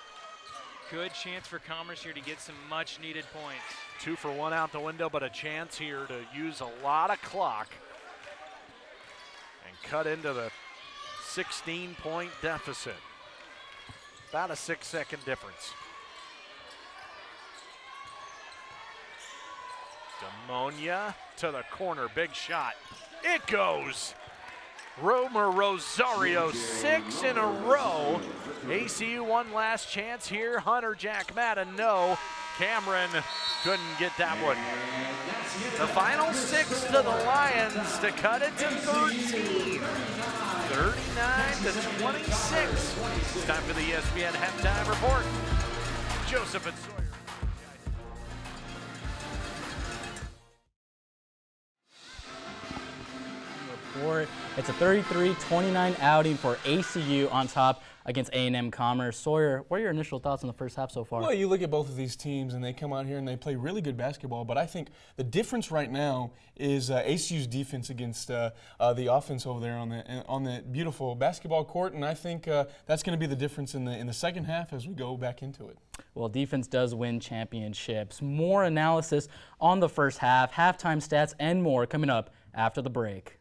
S3: good chance for Commerce here to get some much-needed points.
S1: 2-for-1 out the window, but a chance here to use a lot of clock and cut into the 16-point deficit. About a 6-second difference. Demonia to the corner, big shot. It goes. Romer Rosario, 6 in a row. ACU one last chance here. Hunter Jack Madden, no. Cameron couldn't get that one. The final 6 to the Lions to cut it to 13. 39-26. It's time for the ESPN halftime report. Joseph and Sawyer.
S5: It's a 33-29 outing for ACU on top against A&M Commerce. Sawyer, what are your initial thoughts on the first half so far?
S6: Well, you look at both of these teams, and they come out here and they play really good basketball. But I think the difference right now is ACU's defense against the offense over there on the beautiful basketball court. And I think that's going to be the difference in the second half as we go back into it.
S5: Well, defense does win championships. More analysis on the first half, halftime stats, and more coming up after the break.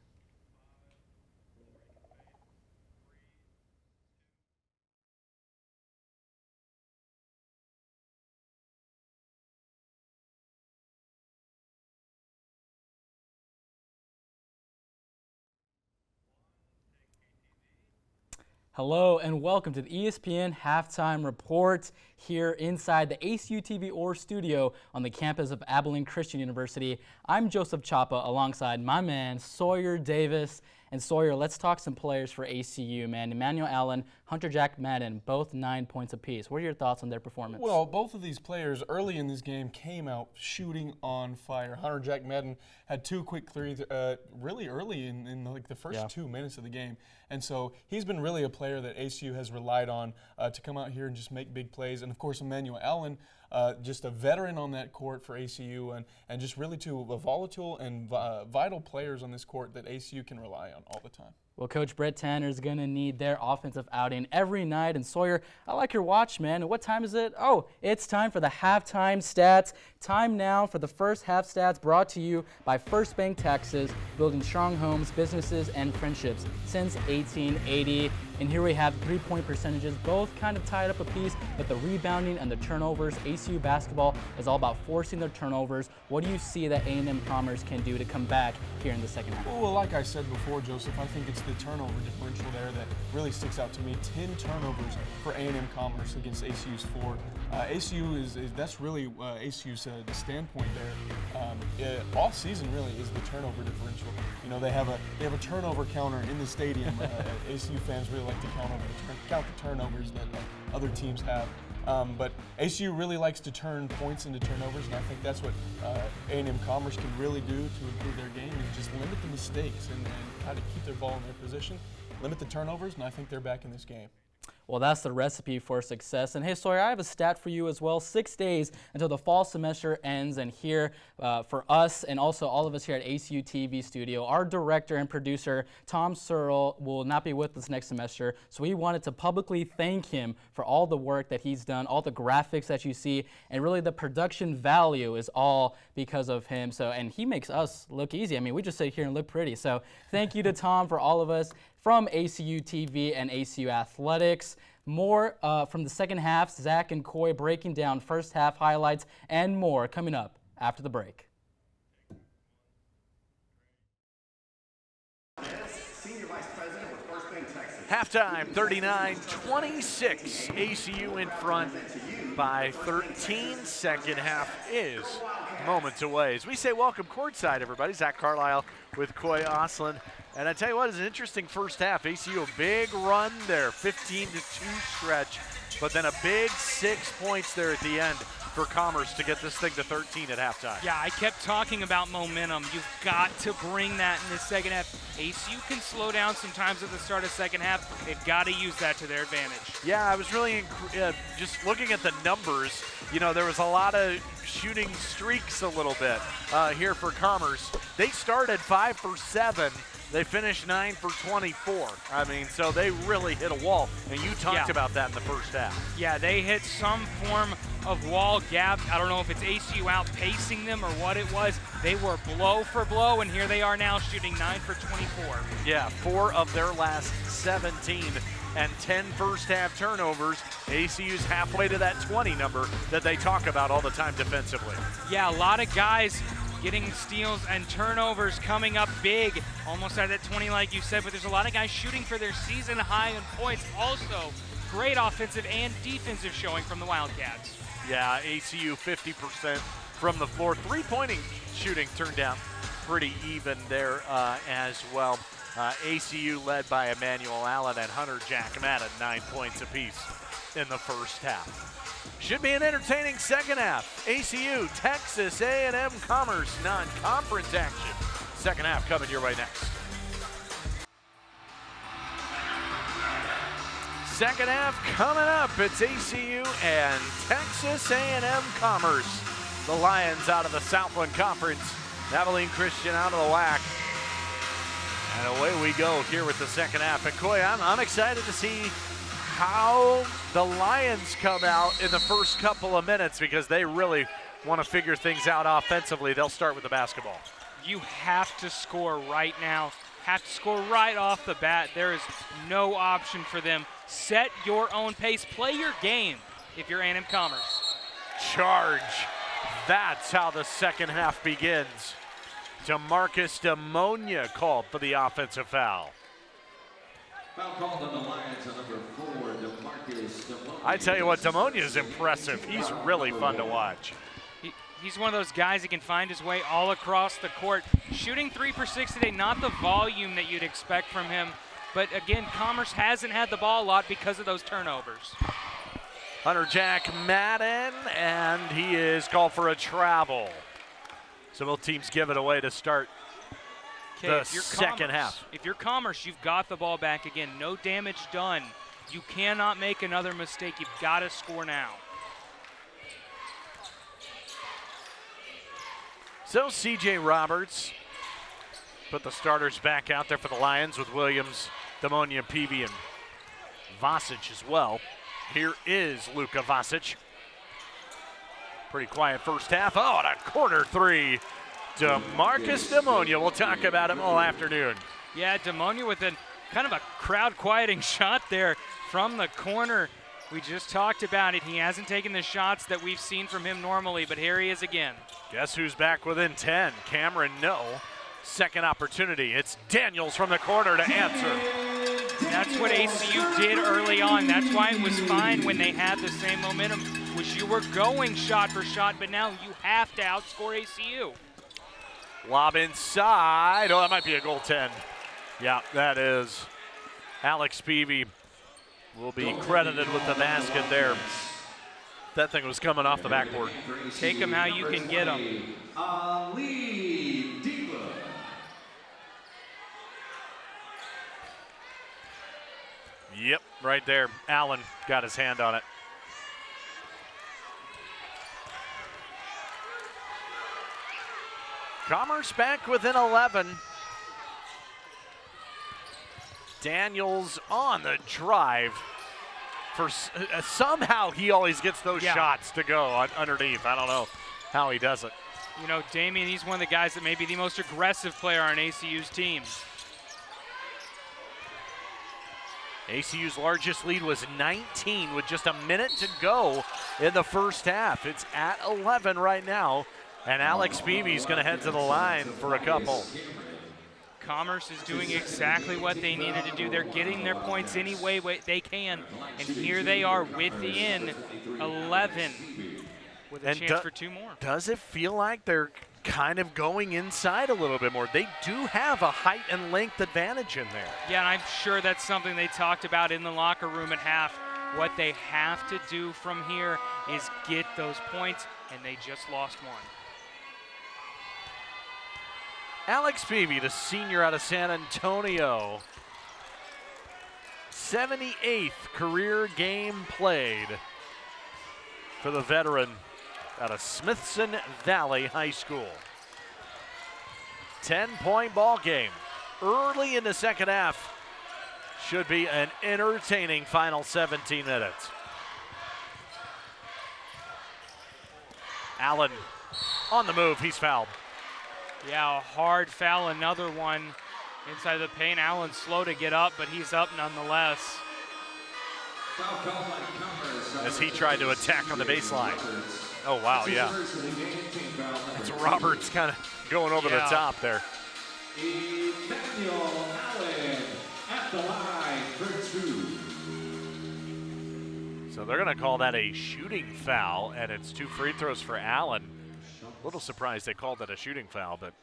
S5: Hello and welcome to the ESPN Halftime Report here inside the ACUTV Orr studio on the campus of Abilene Christian University. I'm Joseph Chapa alongside my man Sawyer Davis. And Sawyer, let's talk some players for ACU, man. Emmanuel Allen, Hunter Jack Madden, both 9 points apiece. What are your thoughts on their performance?
S6: Well, both of these players early in this game came out shooting on fire. Hunter Jack Madden had 2 quick threes really early in like the first 2 minutes of the game. And so he's been really a player that ACU has relied on to come out here and just make big plays. And, of course, Emmanuel Allen, just a veteran on that court for ACU and just really two volatile and vital players on this court that ACU can rely on all the time.
S5: Well, Coach Brett Tanner is going to need their offensive outing every night. And Sawyer, I like your watch, man. What time is it? Oh, it's time for the halftime stats. Time now for the first half stats brought to you by First Bank Texas, building strong homes, businesses, and friendships since 1880. And here we have 3-point percentages, both kind of tied up a piece, but the rebounding and the turnovers. ACU basketball is all about forcing their turnovers. What do you see that A&M Commerce can do to come back here in the second half?
S6: Well, like I said before, Joseph, I think it's the turnover differential there that really sticks out to me. 10 turnovers for A&M Commerce against ACU's 4. ACU that's really ACU's standpoint there. All season really is the turnover differential. You know, they have a turnover counter in the stadium. ACU fans really like to count the turnovers that other teams have. But ACU really likes to turn points into turnovers, and I think that's what A&M Commerce can really do to improve their game, is just limit the mistakes and try to keep their ball in their position, limit the turnovers, and I think they're back in this game.
S5: Well, that's the recipe for success. And hey, Sawyer, I have a stat for you as well. 6 days until the fall semester ends. And here for us and also all of us here at ACUTV Studio, our director and producer, Tom Searle, will not be with us next semester. So we wanted to publicly thank him for all the work that he's done, all the graphics that you see, and really the production value is all because of him. So, and he makes us look easy. I mean, we just sit here and look pretty. So thank you to Tom for all of us from ACU TV and ACU Athletics. More from the second half, Zach and Coy breaking down first half highlights and more coming up after the break.
S1: Halftime, 39-26. ACU in front by 13. Second half is moments away. As we say welcome courtside, everybody. Zach Carlisle with Coy Oslin. And I tell you what, it's an interesting first half. ACU a big run there, 15-2 stretch, but then a big 6 points there at the end for Commerce to get this thing to 13 at halftime.
S3: Yeah, I kept talking about momentum. You've got to bring that in the second half. ACU can slow down sometimes at the start of second half. They've got to use that to their advantage.
S1: Yeah, I was really just looking at the numbers. You know, there was a lot of shooting streaks a little bit here for Commerce. They started 5 for 7. They finished 9 for 24. I mean, so they really hit a wall, and you talked about that in the first half.
S3: Yeah, they hit some form of wall gap. I don't know if it's ACU outpacing them or what it was. They were blow for blow, and here they are now shooting 9 for 24.
S1: Yeah, 4 of their last 17 and 10 first half turnovers. ACU's halfway to that 20 number that they talk about all the time defensively.
S3: Yeah, a lot of guys getting steals and turnovers coming up big, almost at that 20 like you said, but there's a lot of guys shooting for their season high in points. Also, great offensive and defensive showing from the Wildcats.
S1: Yeah, ACU 50% from the floor. Three-pointing shooting turned out pretty even there as well. ACU led by Emmanuel Allen and Hunter Jack Madden, 9 points apiece in the first half. Should be an entertaining second half. ACU, Texas A&M Commerce non-conference action. Second half coming your way next. Second half coming up. It's ACU and Texas A&M Commerce. The Lions out of the Southland Conference. Abilene Christian out of the WAC. And away we go here with the second half. And Coy, I'm excited to see how the Lions come out in the first couple of minutes, because they really want to figure things out offensively. They'll start with the basketball.
S3: You have to score right now. Have to score right off the bat. There is no option for them. Set your own pace. Play your game if you're A&M Commerce.
S1: Charge. That's how the second half begins. DeMarcus Demonia called for the offensive foul.
S4: Foul called on the Lions on number 4, DeMarcus Demonia.
S1: I tell you what, Demonia's impressive. He's really fun to watch.
S3: He's one of those guys that can find his way all across the court. Shooting 3 for 6 today, not the volume that you'd expect from him. But again, Commerce hasn't had the ball a lot because of those turnovers.
S1: Hunter Jack Madden, and he is called for a travel. So both teams give it away to start the second half.
S3: If you're Commerce, you've got the ball back again. No damage done. You cannot make another mistake. You've got to score now.
S1: So C.J. Roberts put the starters back out there for the Lions with Williams, Demonia, Peavy, and Vasic as well. Here is Luka Vasic. Pretty quiet first half. Oh, and a corner three. DeMarcus Demonia. We'll talk about him all afternoon.
S3: Yeah, Demonia with a kind of a crowd quieting shot there from the corner. We just talked about it. He hasn't taken the shots that we've seen from him normally, but here he is again.
S1: Guess who's back within 10? Cameron, no. Second opportunity. It's Daniels from the corner to answer.
S3: That's what ACU did early on. That's why it was fine when they had the same momentum, which you were going shot for shot, but now you have to outscore ACU.
S1: Lob inside. Oh, that might be a goaltend. Yeah, that is. Alex Peavy will be credited with the basket there. that thing was coming off the backboard.
S3: Take them how you can get them.
S4: Ali Diva.
S1: Yep, right there. Allen got his hand on it. Commerce back within 11. Daniels on the drive. For somehow he always gets those shots to go underneath. I don't know how he does it.
S3: You know, Damian, he's one of the guys that may be the most aggressive player on ACU's team.
S1: ACU's largest lead was 19 with just a minute to go in the first half. It's at 11 right now, and Alex Beebe's going to head to the line for a couple.
S3: Commerce is doing exactly what they needed to do. They're getting their points any way they can, and here they are within 11 with a chance for 2 more.
S1: Does it feel like they're kind of going inside a little bit more? They do have a height and length advantage in there.
S3: Yeah, and I'm sure that's something they talked about in the locker room at half. What they have to do from here is get those points, and they just lost one.
S1: Alex Beebe, the senior out of San Antonio. 78th career game played for the veteran out of Smithson Valley High School. 10-point ball game early in the second half. Should be an entertaining final 17 minutes. Allen on the move, he's fouled.
S3: Yeah, a hard foul, another one inside the paint. Allen's slow to get up, but he's up nonetheless.
S1: As he tried to attack on the baseline. Oh, wow, yeah. It's Roberts kind of going over the top there.
S4: Emmanuel Allen at the line for 2.
S1: So they're going to call that a shooting foul, and it's 2 free throws for Allen. A little surprised they called that a shooting foul, but.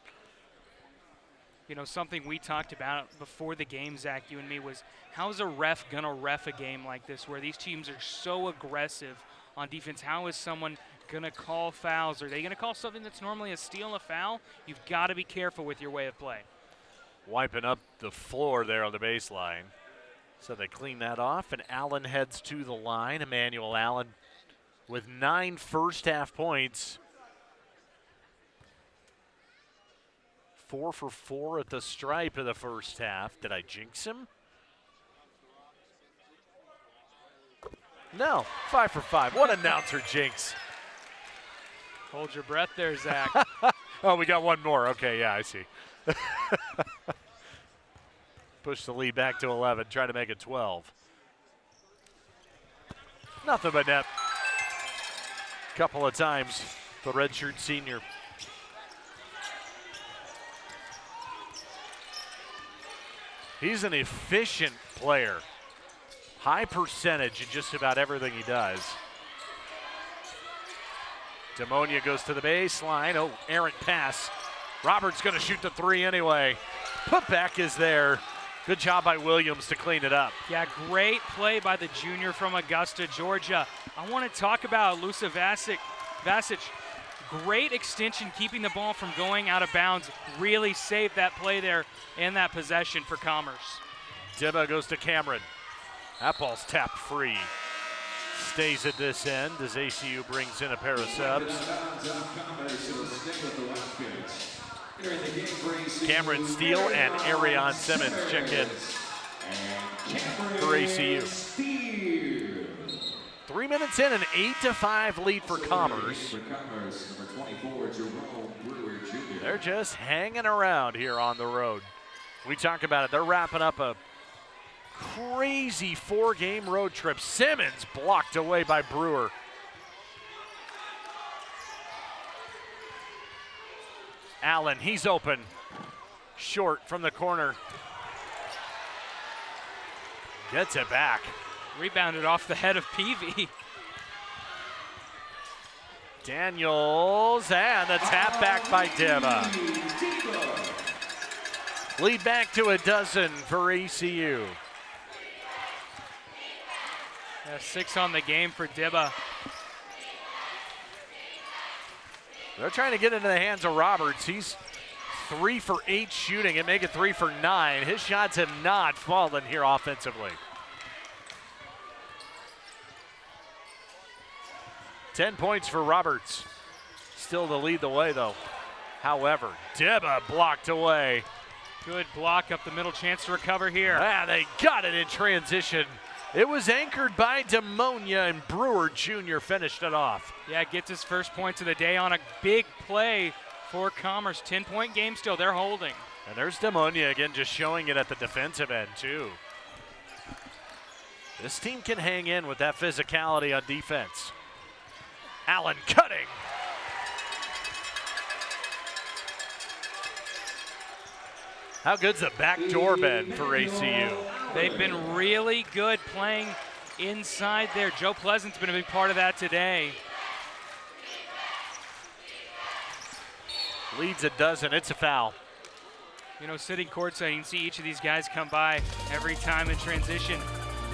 S3: You know, something we talked about before the game, Zach, you and me, was how is a ref going to ref a game like this where these teams are so aggressive on defense? How is someone going to call fouls? Are they going to call something that's normally a steal, a foul? You've got to be careful with your way of play.
S1: Wiping up the floor there on the baseline. So they clean that off, and Allen heads to the line. Emmanuel Allen with 9 first-half points. 4 for 4 at the stripe of the first half. Did I jinx him? No, 5 for 5. What announcer jinx?
S3: Hold your breath there, Zach.
S1: Oh, we got one more. Okay, yeah, I see. Push the lead back to 11, try to make it 12. Nothing but net. Couple of times, the redshirt senior. He's an efficient player. High percentage in just about everything he does. Demonia goes to the baseline. Oh, errant pass. Roberts going to shoot the 3 anyway. Putback is there. Good job by Williams to clean it up.
S3: Yeah, great play by the junior from Augusta, Georgia. I want to talk about Lusa Vasic. Great extension, keeping the ball from going out of bounds. Really saved that play there and that possession for Commerce.
S1: Dibba goes to Cameron. That ball's tapped free. Stays at this end as ACU brings in a pair of subs. Cameron Steele and Arion Simmons check in for ACU. 3 minutes in, an 8-5 lead for Commerce. They're just hanging around here on the road. We talk about it. They're wrapping up a crazy 4-game road trip. Simmons blocked away by Brewer. Allen, he's open. Short from the corner. Gets it back.
S3: Rebounded off the head of Peavy.
S1: Daniels, and the tap back by Dibba. Lead back to a dozen for ACU.
S3: Yeah, 6 on the game for Dibba.
S1: They're trying to get into the hands of Roberts. He's 3 for 8 shooting and make it 3 for 9. His shots have not fallen here offensively. 10 points for Roberts. Still to lead the way, though. However, Deba blocked away.
S3: Good block up the middle, chance to recover here.
S1: Ah, they got it in transition. It was anchored by Demonia, and Brewer Jr. finished it off.
S3: Yeah, gets his first points of the day on a big play for Commerce. 10-point game still, they're holding.
S1: And there's Demonia again, just showing it at the defensive end, too. This team can hang in with that physicality on defense. Allen cutting. How good's the backdoor bend for ACU?
S3: They've been really good playing inside there. Joe Pleasant's been a big part of that today.
S1: Leads a dozen, it's a foul.
S3: You know, sitting courtside, you can see each of these guys come by every time in transition.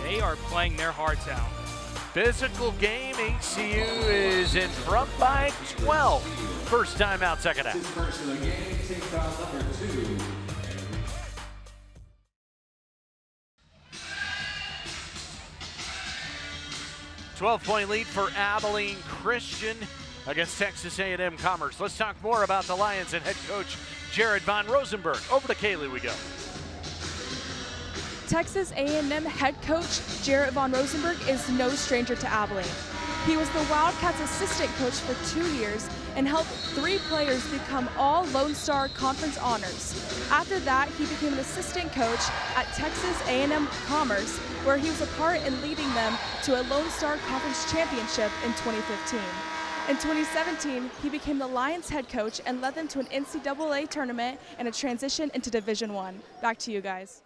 S3: They are playing their hearts out.
S1: Physical game, ACU is in front by 12. First time out, second half.
S4: First of the game, take foul number 2.
S1: 12-point lead for Abilene Christian against Texas A&M Commerce. Let's talk more about the Lions and head coach Jared Von Rosenberg. Over to Kaylee we go.
S2: Texas A&M head coach Jared Von Rosenberg is no stranger to Abilene. He was the Wildcats assistant coach for 2 years and helped 3 players become all Lone Star Conference honors. After that, he became an assistant coach at Texas A&M Commerce, where he was a part in leading them to a Lone Star Conference championship in 2015. In 2017, he became the Lions head coach and led them to an NCAA tournament and a transition into Division I. Back to you guys.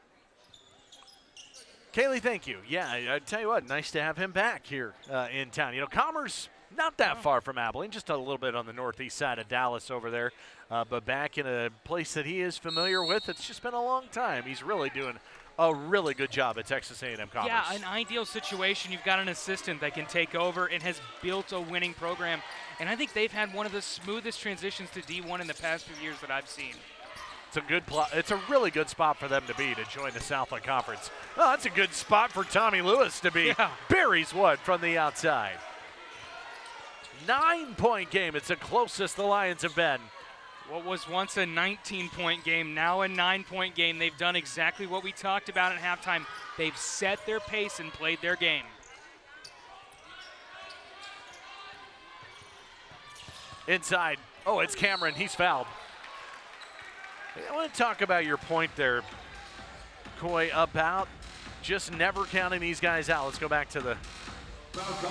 S1: Kaylee, thank you. Yeah, I tell you what, nice to have him back here in town. You know, Commerce, not that far from Abilene, just a little bit on the northeast side of Dallas over there, but back in a place that he is familiar with. It's just been a long time. He's really doing a really good job at Texas A&M Commerce.
S3: Yeah, an ideal situation. You've got an assistant that can take over and has built a winning program. And I think they've had one of the smoothest transitions to D1 in the past few years that I've seen.
S1: It's a really good spot for them to be to join the Southland Conference. Oh, that's a good spot for Tommy Lewis to be.
S3: Yeah.
S1: Buries one from the outside. 9-point game. It's the closest the Lions have been.
S3: What was once a 19-point game, now a 9-point game. They've done exactly what we talked about at halftime. They've set their pace and played their game.
S1: Inside. Oh, it's Cameron. He's fouled. I want to talk about your point there, Coy, about just never counting these guys out. Let's go back to the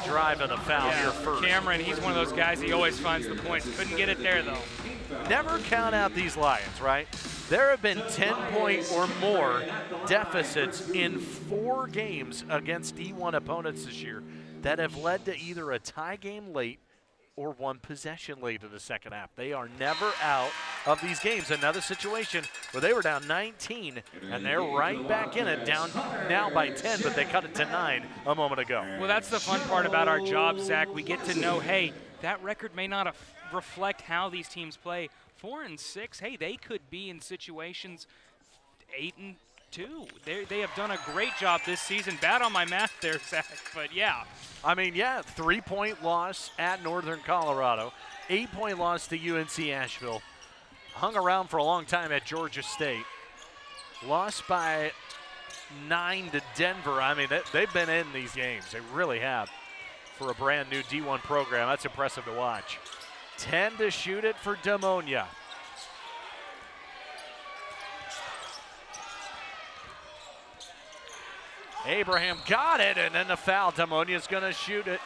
S1: drive and the foul here first.
S3: Cameron, he's one of those guys, he always finds the points. Couldn't get it there, though.
S1: Never count out these Lions, right? There have been 10-point or more deficits in 4 games against D1 opponents this year that have led to either a tie game late or 1 possession late in the second half. They are never out of these games. Another situation where they were down 19, and they're right back in it, down now by 10, but they cut it to 9 a moment ago.
S3: Well, that's the fun part about our job, Zach. We get to know, hey, that record may not reflect how these teams play. 4 and 6, hey, they could be in situations 8 and 2. They have done a great job this season. Bad on my math there, Zach, but yeah.
S1: I mean, yeah, 3-point loss at Northern Colorado, 8-point loss to UNC Asheville. Hung around for a long time at Georgia State. Lost by 9 to Denver. I mean, they've been in these games. They really have. For a brand new D1 program, that's impressive to watch. 10 to shoot it for Demonia. Abraham got it, and then the foul. Demonia's going to shoot it.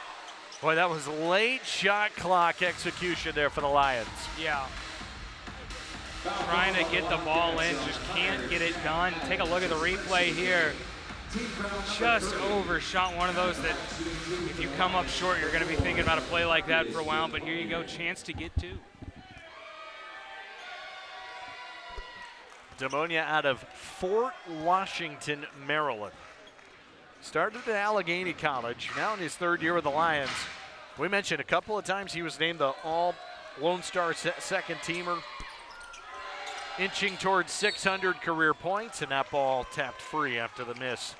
S1: Boy, that was late shot clock execution there for the Lions.
S3: Yeah. Trying to get the ball in, just can't get it done. Take a look at the replay here. Just overshot one of those that if you come up short, you're going to be thinking about a play like that for a while, but here you go, chance to get 2.
S1: Demonia out of Fort Washington, Maryland. Started at Allegheny College, now in his 3rd year with the Lions. We mentioned a couple of times he was named the Lone Star second teamer, inching towards 600 career points, and that ball tapped free after the miss.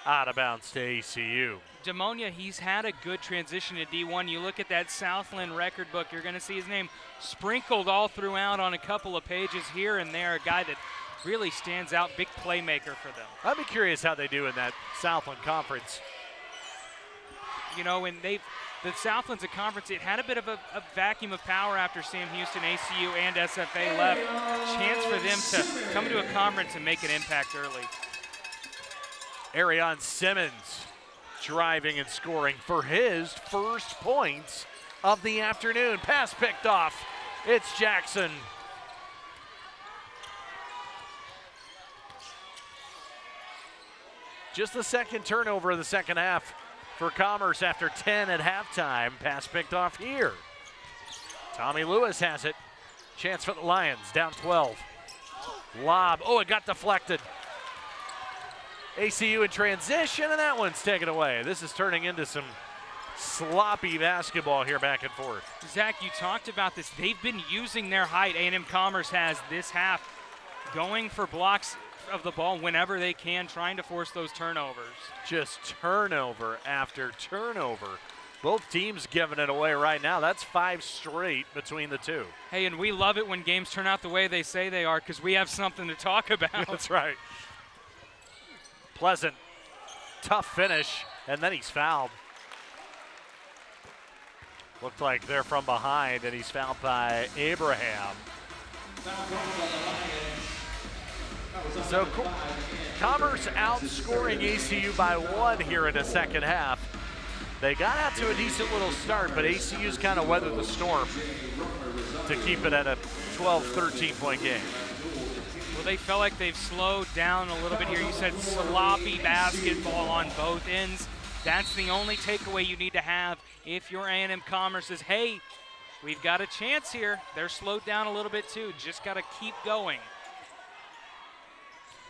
S1: Out of bounds to ACU.
S3: Demonia, he's had a good transition to D1. You look at that Southland record book, you're going to see his name sprinkled all throughout on a couple of pages here and there. A guy that really stands out, big playmaker for them.
S1: I'd be curious how they do in that Southland Conference.
S3: You know, when the Southland's a conference, it had a bit of a vacuum of power after Sam Houston, ACU, and SFA left. Chance for them to come to a conference and make an impact early.
S1: Arion Simmons driving and scoring for his first points of the afternoon. Pass picked off. It's Jackson. Just the second turnover of the second half for Commerce after 10 at halftime. Pass picked off here. Tommy Lewis has it. Chance for the Lions, down 12. Lob, oh, it got deflected. ACU in transition, and that one's taken away. This is turning into some sloppy basketball here back and forth.
S3: Zach, you talked about this. They've been using their height. A&M Commerce has this half, going for blocks of the ball whenever they can, trying to force those turnovers.
S1: Just turnover after turnover. Both teams giving it away right now. That's 5 straight between the two.
S3: Hey, and we love it when games turn out the way they say they are because we have something to talk about.
S1: That's right. Pleasant, tough finish, and then he's fouled. Looked like they're from behind, and he's fouled by Abraham. So Commerce outscoring ACU by 1 here in the second half. They got out to a decent little start, but ACU's kind of weathered the storm to keep it at a 12, 13-point game.
S3: Well, they felt like they've slowed down a little bit here. You said sloppy basketball on both ends. That's the only takeaway you need to have if you're A&M Commerce is, hey, we've got a chance here. They're slowed down a little bit too. Just got to keep going.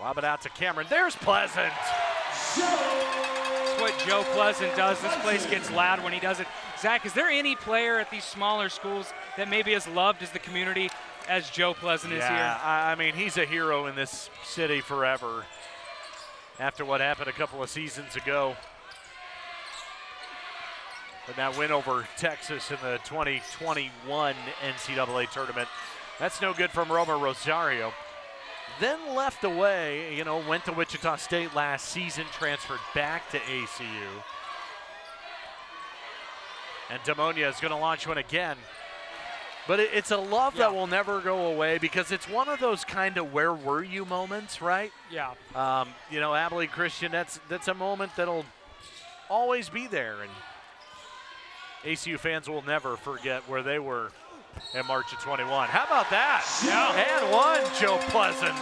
S1: Lob it out to Cameron. There's Pleasant.
S3: That's what Joe Pleasant does. This place gets loud when he does it. Zach, is there any player at these smaller schools that maybe as loved as the community as Joe Pleasant is here?
S1: I mean, he's a hero in this city forever after what happened a couple of seasons ago. But that win over Texas in the 2021 NCAA tournament. That's no good from Roma Rosario. Then left away, went to Wichita State last season, transferred back to ACU. And Demonia is going to launch one again. But it's a love that will never go away because it's one of those kind of where were you moments, right?
S3: Yeah.
S1: Abilene Christian, that's a moment that'll always be there. And ACU fans will never forget where they were in March of 21. How about that? Yeah. And one, Joe Pleasant.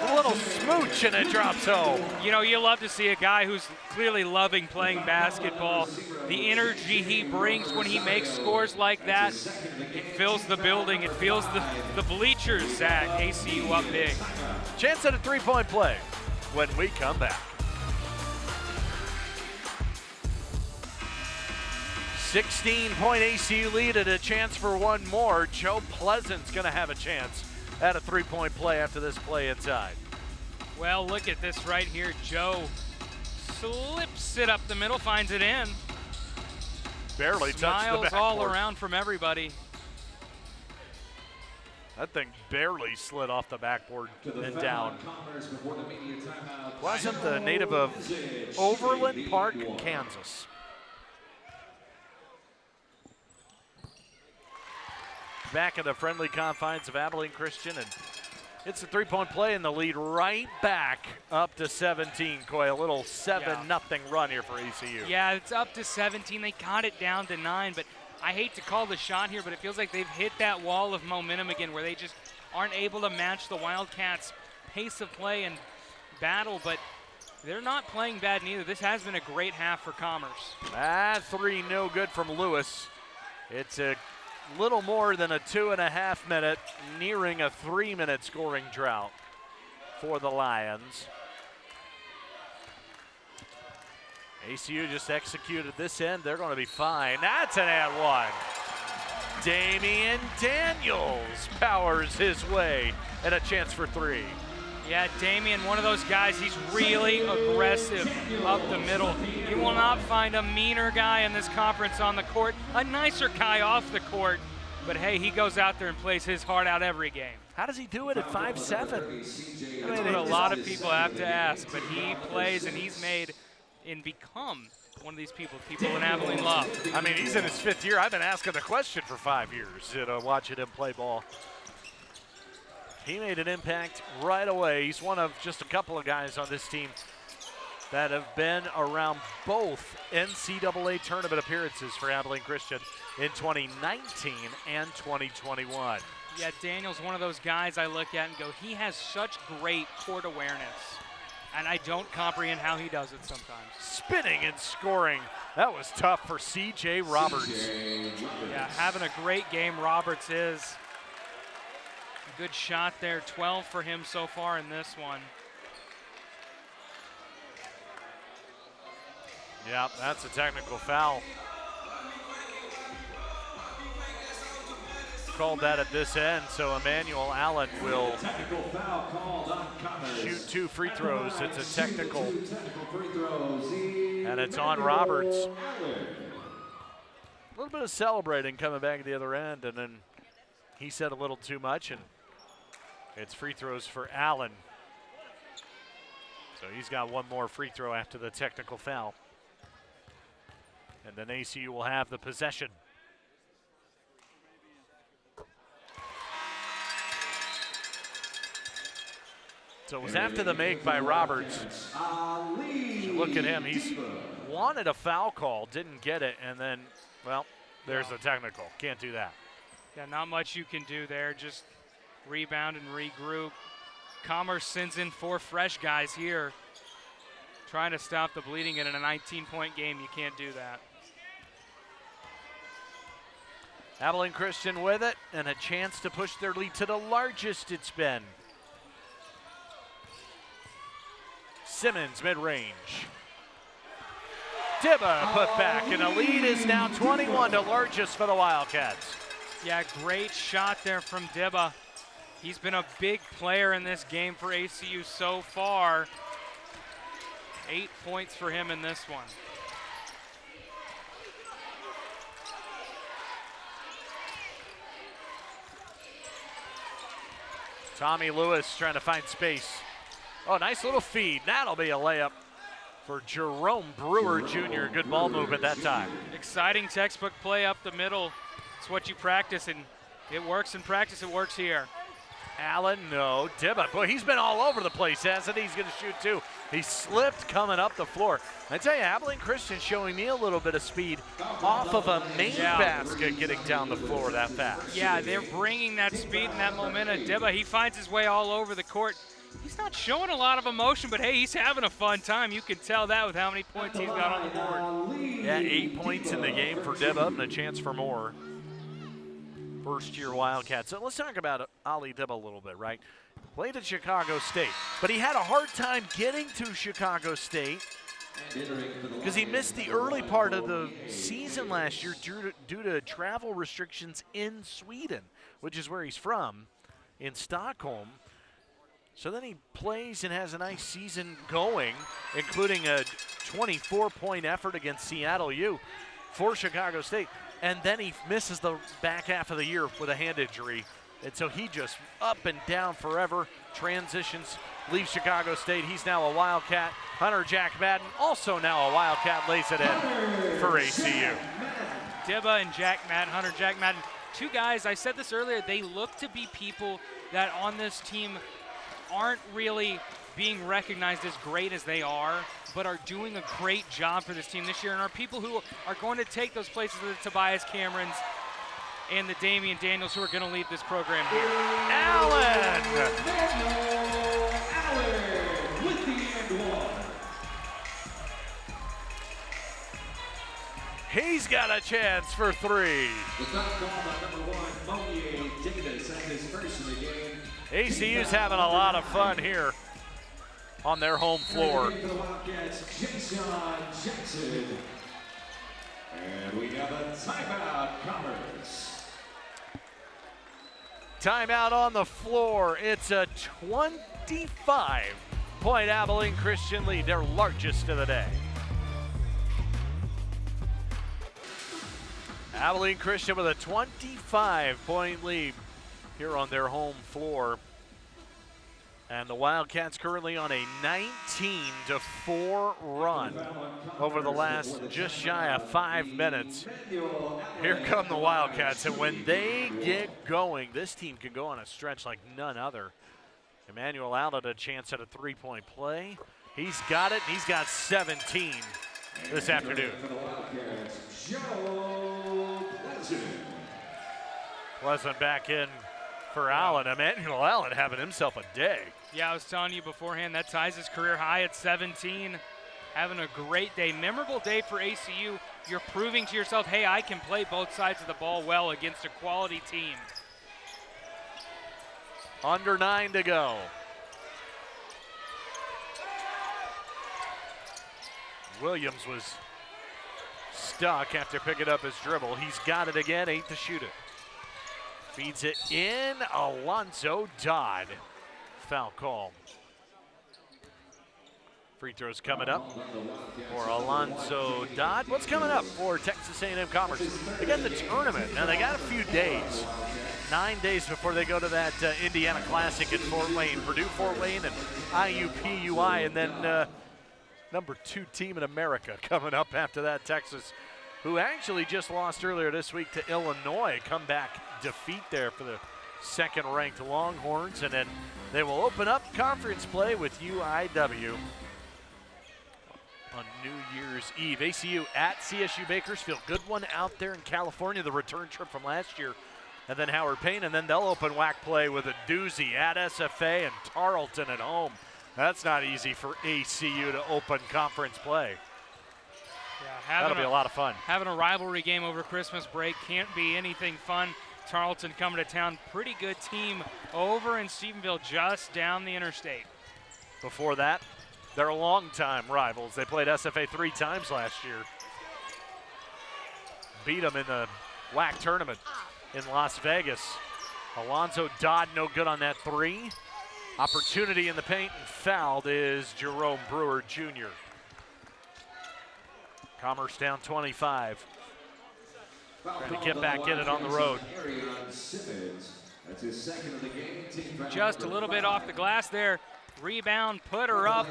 S1: A little smooch and it drops home.
S3: You love to see a guy who's clearly loving playing basketball. The energy he brings when he makes scores like that, it fills the building. It fills the bleachers, Zach. ACU up big.
S1: Chance at a three-point play when we come back. 16-point ACU lead and a chance for one more. Joe Pleasant's going to have a chance at a three-point play after this play inside.
S3: Well, look at this right here. Joe slips it up the middle, finds it in.
S1: Barely touched the backboard.
S3: Smiles all around from everybody.
S1: That thing barely slid off the backboard and down. Pleasant, the native of Overland Park, Kansas. Back in the friendly confines of Abilene Christian, and it's a three-point play and the lead right back up to 17. Coy, a little 7-0 run here for ACU.
S3: Yeah, it's up to 17. They got it down to 9, but I hate to call the shot here, but it feels like they've hit that wall of momentum again where they just aren't able to match the Wildcats' pace of play and battle, but they're not playing bad neither. This has been a great half for Commerce.
S1: That three no good from Lewis. It's a little more than a 2.5 minute, nearing a 3-minute scoring drought for the Lions. ACU just executed this end. They're going to be fine. That's an and one. Damian Daniels powers his way, and a chance for three.
S3: Yeah, Damian, one of those guys, he's really aggressive up the middle. You will not find a meaner guy in this conference on the court, a nicer guy off the court. But hey, he goes out there and plays his heart out every game.
S1: How does he do it at 5'7"?
S3: That's what a lot of people have to ask, but he plays and he's made and become one of these people in Abilene love.
S1: I mean, he's in his 5th year. I've been asking the question for 5 years, watching him play ball. He made an impact right away. He's one of just a couple of guys on this team that have been around both NCAA tournament appearances for Abilene Christian in 2019 and 2021.
S3: Yeah, Daniel's one of those guys I look at and go, he has such great court awareness, and I don't comprehend how he does it sometimes.
S1: Spinning and scoring. That was tough for C.J. Roberts.
S3: Yeah, having a great game, Roberts is. Good shot there, 12 for him so far in this one.
S1: Yeah, that's a technical foul. Called that at this end, so Emmanuel Allen will shoot 2 free throws. It's a technical, and it's on Roberts. A little bit of celebrating coming back at the other end, and then he said a little too much, and it's free throws for Allen. So he's got 1 more free throw after the technical foul. And then ACU will have the possession. So it was after the make by Roberts. Look at him, he's wanted a foul call, didn't get it, and then, well, there's the technical. Can't do that.
S3: Yeah, not much you can do there. Just rebound and regroup. Commerce sends in 4 fresh guys here, trying to stop the bleeding. And in a 19-point game, you can't do that.
S1: Abilene Christian with it, and a chance to push their lead to the largest it's been. Simmons mid-range. Dibba put back, and the lead is now 21 to largest for the Wildcats.
S3: Yeah, great shot there from Dibba. He's been a big player in this game for ACU so far. 8 points for him in this one.
S1: Tommy Lewis trying to find space. Oh, nice little feed. That'll be a layup for Jerome Brewer Jr. Good ball movement that time.
S3: Exciting textbook play up the middle. It's what you practice, and it works in practice. It works here.
S1: Allen, no. Dibba, boy, he's been all over the place, hasn't he? He's going to shoot 2. He slipped coming up the floor. I tell you, Abilene Christian showing me a little bit of speed off of a main basket getting down the floor that fast.
S3: Yeah, they're bringing that speed and that momentum. Dibba, he finds his way all over the court. He's not showing a lot of emotion, but hey, he's having a fun time. You can tell that with how many points he's got on the board.
S1: Yeah, 8 points in the game for Dibba and a chance for more. First-year Wildcats. So let's talk about Ali Dibba a little bit, right? Played at Chicago State, but he had a hard time getting to Chicago State because he missed the early part of the season last year due to travel restrictions in Sweden, which is where he's from, in Stockholm. So then he plays and has a nice season going, including a 24-point effort against Seattle U for Chicago State. And then he misses the back half of the year with a hand injury. And so he just up and down forever, transitions, leaves Chicago State. He's now a Wildcat. Hunter Jack Madden, also now a Wildcat, lays it in for ACU.
S3: Dibba and Hunter Jack Madden, 2 guys, I said this earlier, they look to be people that on this team aren't really being recognized as great as they are, but are doing a great job for this team this year and are people who are going to take those places of the Tobias Camerons and the Damian Daniels who are going to lead this program here.
S1: Allen
S4: with the and one.
S1: He's got a chance for 3.
S4: The foul called on number 1, Monier Davis, and his first in the game.
S1: ACU's having a lot of fun here on their home floor.
S4: For the Wildcats, Jason Jackson. And we have a timeout, Commerce.
S1: Timeout on the floor. It's a 25-point Abilene Christian lead, their largest of the day. Abilene Christian with a 25-point lead here on their home floor. And the Wildcats currently on a 19-4 run over the last just shy of 5 minutes. Here come the Wildcats, and when they get going, this team can go on a stretch like none other. Emmanuel Allen a chance at a three-point play. He's got it, and he's got 17 this afternoon. Pleasant back in for Allen. Emmanuel Allen having himself a day.
S3: Yeah, I was telling you beforehand, that ties his career high at 17. Having a great day. Memorable day for ACU. You're proving to yourself, hey, I can play both sides of the ball well against a quality team.
S1: Under 9 to go. Williams was stuck after picking up his dribble. He's got it again, 8 to shoot it. Feeds it in, Alonzo Dodd. Foul call. Free throws coming up for Alonzo Dodd. What's coming up for Texas A&M Commerce? They got the tournament. Now they got a few days. 9 days before they go to that Indiana Classic in Fort Wayne. Purdue, Fort Wayne, and IUPUI, and then number 2 team in America coming up after that, Texas, who actually just lost earlier this week to Illinois. Comeback defeat there for the second-ranked Longhorns, and then they will open up conference play with UIW on New Year's Eve. ACU at CSU Bakersfield. Good one out there in California, the return trip from last year. And then Howard Payne, and then they'll open WAC play with a doozy at SFA and Tarleton at home. That's not easy for ACU to open conference play.
S3: Yeah,
S1: that'll be a lot of fun.
S3: Having a rivalry game over Christmas break can't be anything fun. Tarleton coming to town, pretty good team over in Stephenville, just down the interstate.
S1: Before that, they're longtime rivals. They played SFA 3 times last year. Beat them in the WAC tournament in Las Vegas. Alonzo Dodd no good on that 3. Opportunity in the paint, and fouled is Jerome Brewer Jr. Commerce down 25. Trying to get back in it on the road.
S3: Just a little bit off the glass there. Rebound, put her up.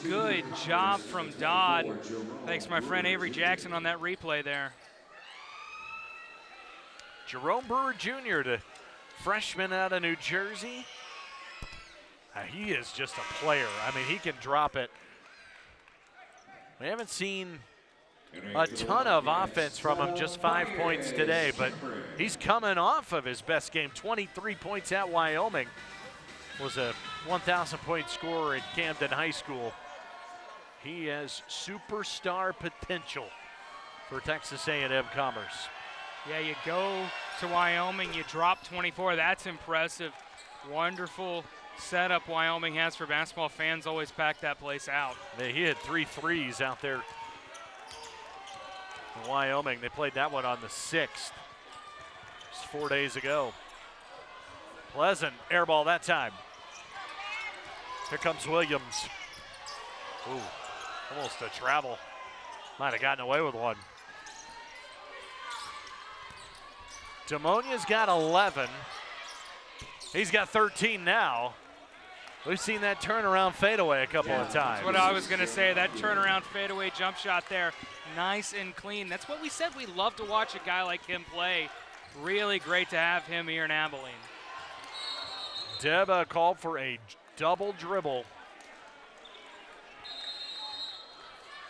S3: Good job from Dodd. Thanks to my friend Avery Jackson on that replay there.
S1: Jerome Brewer Jr., the freshman out of New Jersey. He is just a player. I mean, he can drop it. We haven't seen a ton of offense from him, just 5 points today, but he's coming off of his best game. 23 points at Wyoming. Was a 1,000-point scorer at Camden High School. He has superstar potential for Texas A&M Commerce.
S3: Yeah, you go to Wyoming, you drop 24. That's impressive. Wonderful setup Wyoming has for basketball. Fans always pack that place out.
S1: He had 3 threes out there in Wyoming. They played that one on the 6th, just 4 days ago. Pleasant air ball that time. Here comes Williams. Ooh, almost a travel. Might have gotten away with one. Demonia's got 11. He's got 13 now. We've seen that turnaround fadeaway a couple of times.
S3: That's what I was going to say. That turnaround fadeaway jump shot there, nice and clean. That's what we said. We love to watch a guy like him play. Really great to have him here in Abilene.
S1: Deba called for a double dribble.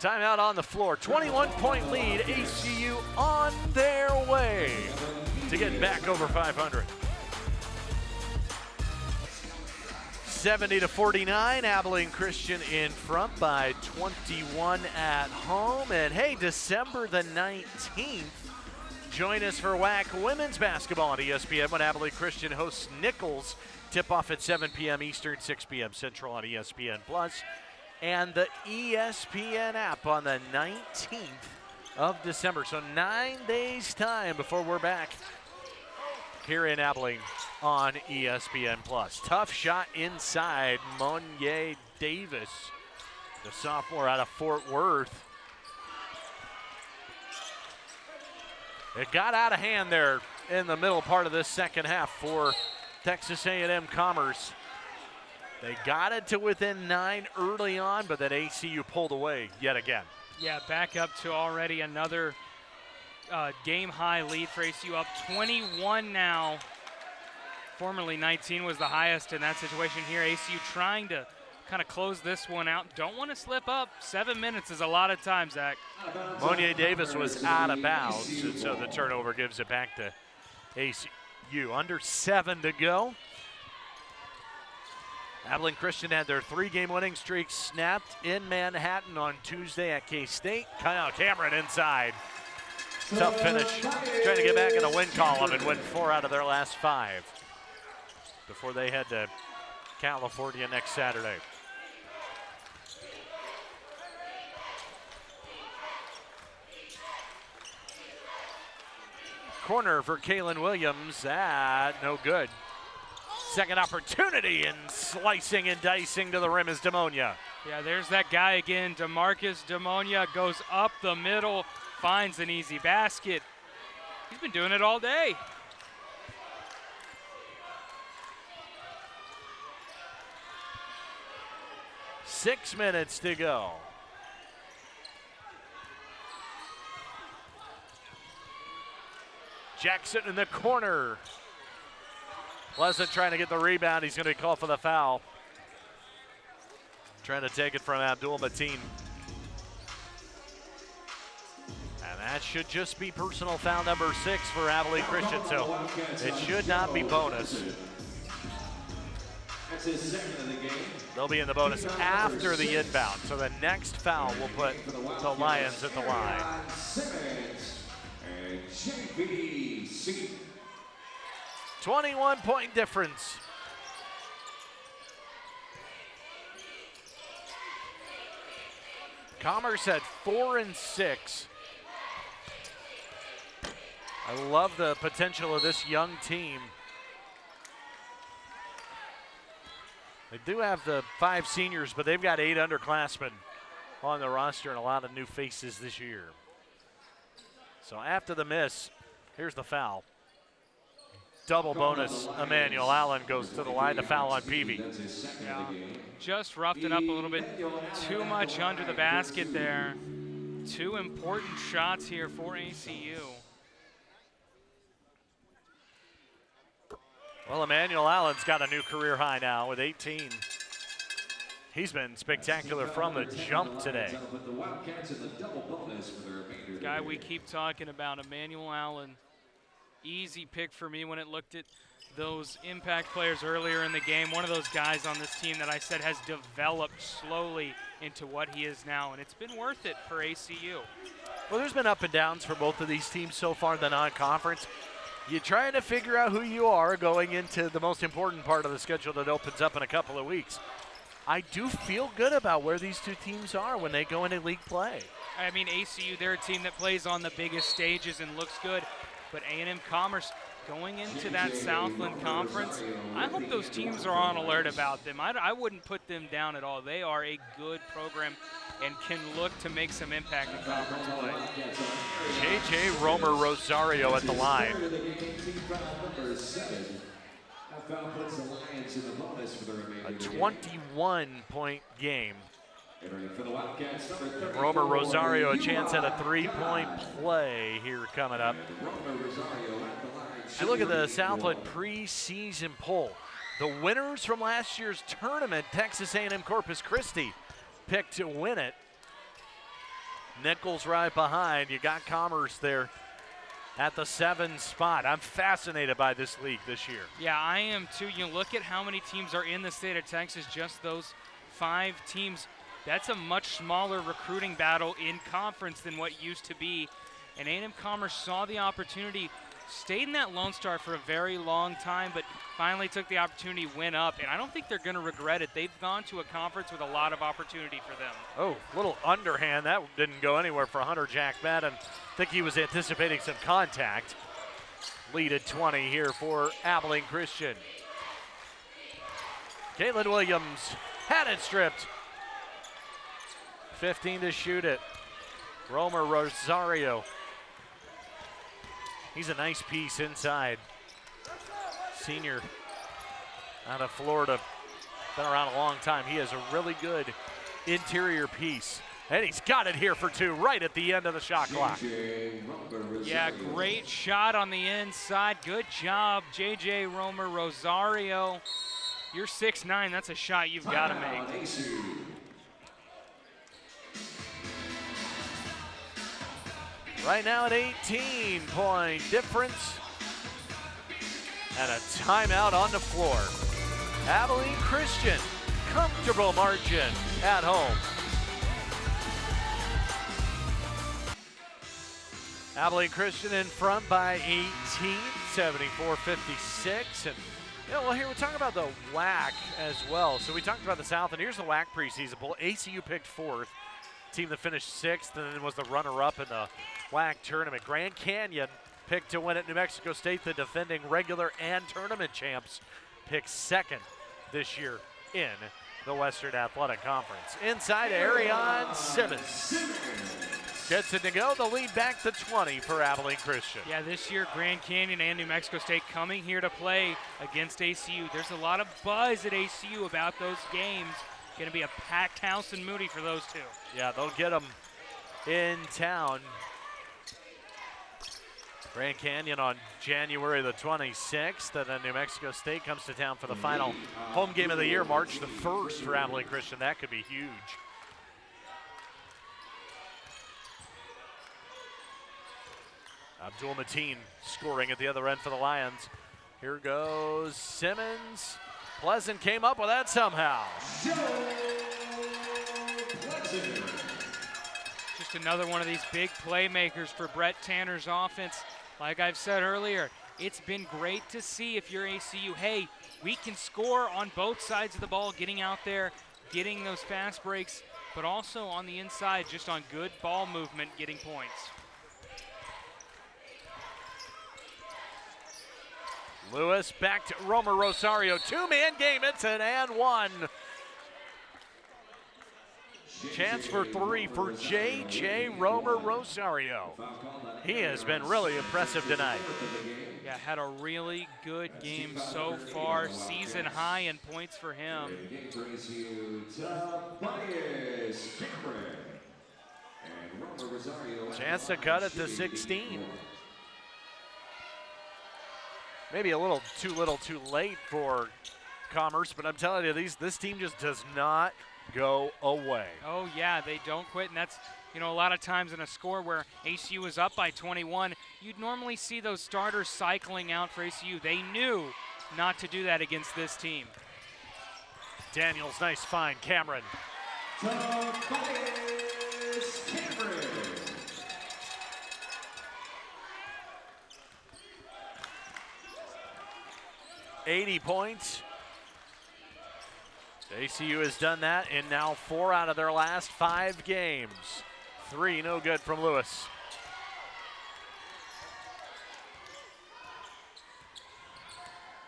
S1: Timeout on the floor. 21-point lead. ACU on their way to get back over 500. 70-49, Abilene Christian in front by 21 at home. And hey, December the 19th, join us for WAC women's basketball on ESPN when Abilene Christian hosts Nichols. Tip-off at 7 p.m. Eastern, 6 p.m. Central on ESPN Plus. And the ESPN app on the 19th of December. So 9 days time before we're back here in Abilene on ESPN+. Tough shot inside. Monier Davis, the sophomore out of Fort Worth. It got out of hand there in the middle part of this second half for Texas A&M Commerce. They got it to within 9 early on, but then ACU pulled away yet again.
S3: Yeah, back up to already another game-high lead for ACU, up 21 now. Formerly 19 was the highest in that situation here. ACU trying to kind of close this one out. Don't want to slip up. 7 minutes is a lot of time, Zach.
S1: Monier Davis was out of bounds, and so the turnover gives it back to ACU. Under 7 to go. Abilene Christian had their 3-game winning streak snapped in Manhattan on Tuesday at K-State. Kyle Cameron inside. Tough finish. Trying to get back in the win column and win 4 out of their last 5 before they head to California next Saturday. Corner for Kalen Williams. No good. Second opportunity, and slicing and dicing to the rim is Demonia.
S3: Yeah, there's that guy again. DeMarcus Demonia goes up the middle, finds an easy basket. He's been doing it all day.
S1: Six minutes to go. Jackson in the corner. Pleasant trying to get the rebound. He's going to be called for the foul. Trying to take it from Abdul Mateen. And that should just be personal foul number 6 for Abilene Christian, so it should not be bonus.
S4: That's his second of the game.
S1: They'll be in the bonus after the inbound, so the next foul will put the Lions at the line.
S4: Simmons and JVC.
S1: 21-point difference. Commerce at 4 and 6. I love the potential of this young team. They do have the 5 seniors, but they've got 8 underclassmen on the roster and a lot of new faces this year. So after the miss, here's the foul. Double bonus. Emmanuel Allen goes to the line to foul on Peavy.
S3: Yeah, just roughed it up a little bit too much under the basket there. 2 important shots here for ACU.
S1: Well, Emmanuel Allen's got a new career high now with 18. He's been spectacular from the jump today.
S3: Guy we keep talking about, Emmanuel Allen. Easy pick for me when it looked at those impact players earlier in the game. One of those guys on this team that I said has developed slowly into what he is now, and it's been worth it for ACU.
S1: Well, there's been up and downs for both of these teams so far in the non-conference. You're trying to figure out who you are going into the most important part of the schedule that opens up in a couple of weeks. I do feel good about where these two teams are when they go into league play.
S3: I mean, ACU, they're a team that plays on the biggest stages and looks good. But A&M Commerce going into that Southland Conference, I hope those teams are on alert about them. I wouldn't put them down at all. They are a good program and can look to make some impact in conference play.
S1: J.J. Romer Rosario at the line. A 21-point game. Romer Rosario, a chance at a 3-point play here coming up. If you look at the Southland preseason poll, the winners from last year's tournament, Texas A&M Corpus Christi, picked to win it. Nichols right behind. You got Commerce there at the 7 spot. I'm fascinated by this league this year.
S3: Yeah, I am too. You look at how many teams are in the state of Texas, just those 5 teams. That's a much smaller recruiting battle in conference than what used to be. And A&M Commerce saw the opportunity, stayed in that Lone Star for a very long time, but finally took the opportunity, went up. And I don't think they're going to regret it. They've gone to a conference with a lot of opportunity for them.
S1: Oh, little underhand. That didn't go anywhere for Hunter Jack Madden. I think he was anticipating some contact. Lead at 20 here for Abilene Christian. Caitlin Williams had it stripped. 15 to shoot it. Romer Rosario. He's a nice piece inside. Senior out of Florida. Been around a long time. He has a really good interior piece. And he's got it here for two right at the end of the shot clock.
S3: Yeah, great shot on the inside. Good job, J.J. Romer Rosario. You're 6'9", that's a shot you've got to make.
S1: Right now an 18-point difference. And a timeout on the floor. Abilene Christian, comfortable margin at home. Abilene Christian in front by 18, 74-56. And well, here we're talking about the WAC as well. So we talked about the South, and here's the WAC preseason poll. ACU picked 4th, team that finished 6th, and then was the runner-up in the WAC tournament. Grand Canyon picked to win at New Mexico State, the defending regular and tournament champs, picked 2nd this year in the Western Athletic Conference. Inside, Ariane Simmons gets it to go. The lead back to 20 for Abilene Christian.
S3: Yeah, this year Grand Canyon and New Mexico State coming here to play against ACU. There's a lot of buzz at ACU about those games. Going to be a packed house in Moody for those two.
S1: Yeah, they'll get them in town. Grand Canyon on January the 26th, and then New Mexico State comes to town for the final home game of the year, March the 1st for Abilene Christian. That could be huge. Abdul Mateen scoring at the other end for the Lions. Here goes Simmons. Pleasant came up with that somehow.
S3: Just another one of these big playmakers for Brett Tanner's offense. Like I've said earlier, it's been great to see if you're ACU, hey, we can score on both sides of the ball, getting out there, getting those fast breaks, but also on the inside, just on good ball movement, getting points.
S1: Lewis back to Romer Rosario. Two-man game, it's an and one. Chance for three for J.J. Romer Rosario. He has been really impressive tonight.
S3: Yeah, had a really good game so far. Season high in points for him.
S1: Chance to cut it to 16. Maybe a little too late for Commerce, but I'm telling you, this team just does not go away.
S3: Oh yeah, they don't quit, and that's, you know, a lot of times in a score where ACU is up by 21, you'd normally see those starters cycling out for ACU. They knew not to do that against this team.
S1: Daniels, nice find, Cameron.
S4: Cameron.
S1: 80 points. ACU has done that in now 4 out of their last 5 games. 3 no good from Lewis.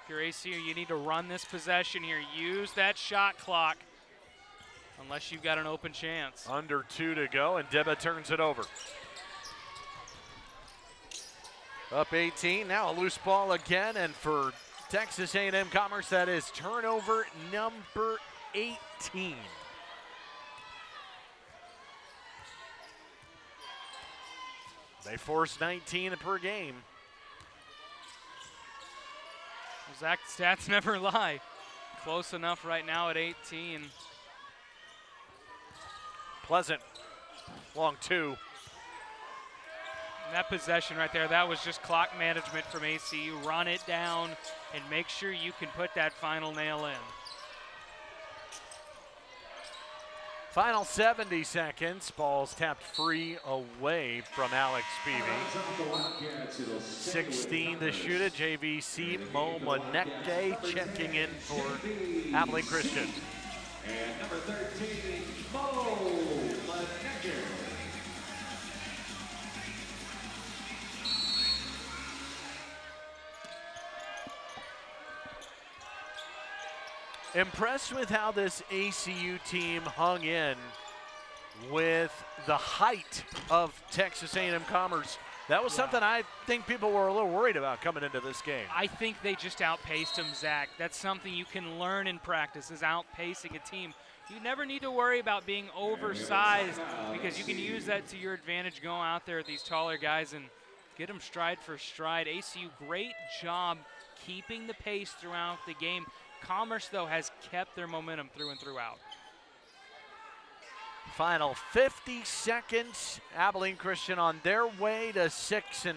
S3: If you're ACU, you need to run this possession here. Use that shot clock unless you've got an open chance.
S1: Under 2 to go, and Deba turns it over. Up 18, now a loose ball again, and for Texas A&M Commerce, that is turnover number 18. They force 19 per game.
S3: Zach, stats never lie. Close enough right now at 18.
S1: Pleasant, long 2.
S3: That possession right there, that was just clock management from ACU. Run it down and make sure you can put that final nail in.
S1: Final 70 seconds. Ball's tapped free away from Alex Beebe. 16 to shoot it. JVC Mo Moneke checking in for Abilene Christian.
S4: And number 13, Mo Moneke.
S1: Impressed with how this ACU team hung in with the height of Texas A&M Commerce. That was something I think people were a little worried about coming into this game.
S3: I think they just outpaced them, Zach. That's something you can learn in practice, is outpacing a team. You never need to worry about being oversized because you can use that to your advantage. Go out there with these taller guys and get them stride for stride. ACU, great job keeping the pace throughout the game. Commerce, though, has kept their momentum through and throughout.
S1: Final 50 seconds. Abilene Christian on their way to 6-5.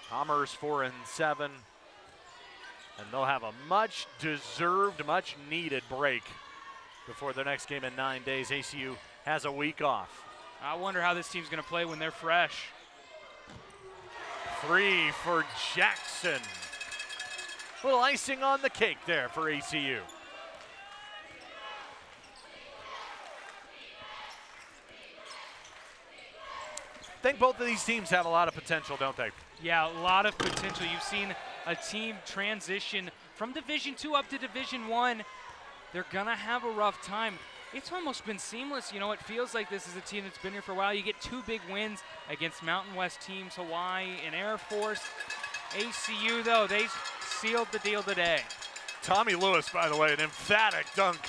S1: Commerce 4-7. And they'll have a much deserved, much needed break before their next game in 9 days. ACU has a week off.
S3: I wonder how this team's going to play when they're fresh.
S1: 3 for Jackson. Little icing on the cake there for ACU. I think both of these teams have a lot of potential, don't they?
S3: Yeah, a lot of potential. You've seen a team transition from Division II up to Division I. They're gonna have a rough time. It's almost been seamless. You know, it feels like this is a team that's been here for a while. You get 2 big wins against Mountain West teams, Hawaii and Air Force. ACU, though, they sealed the deal today.
S1: Tommy Lewis, by the way, an emphatic dunk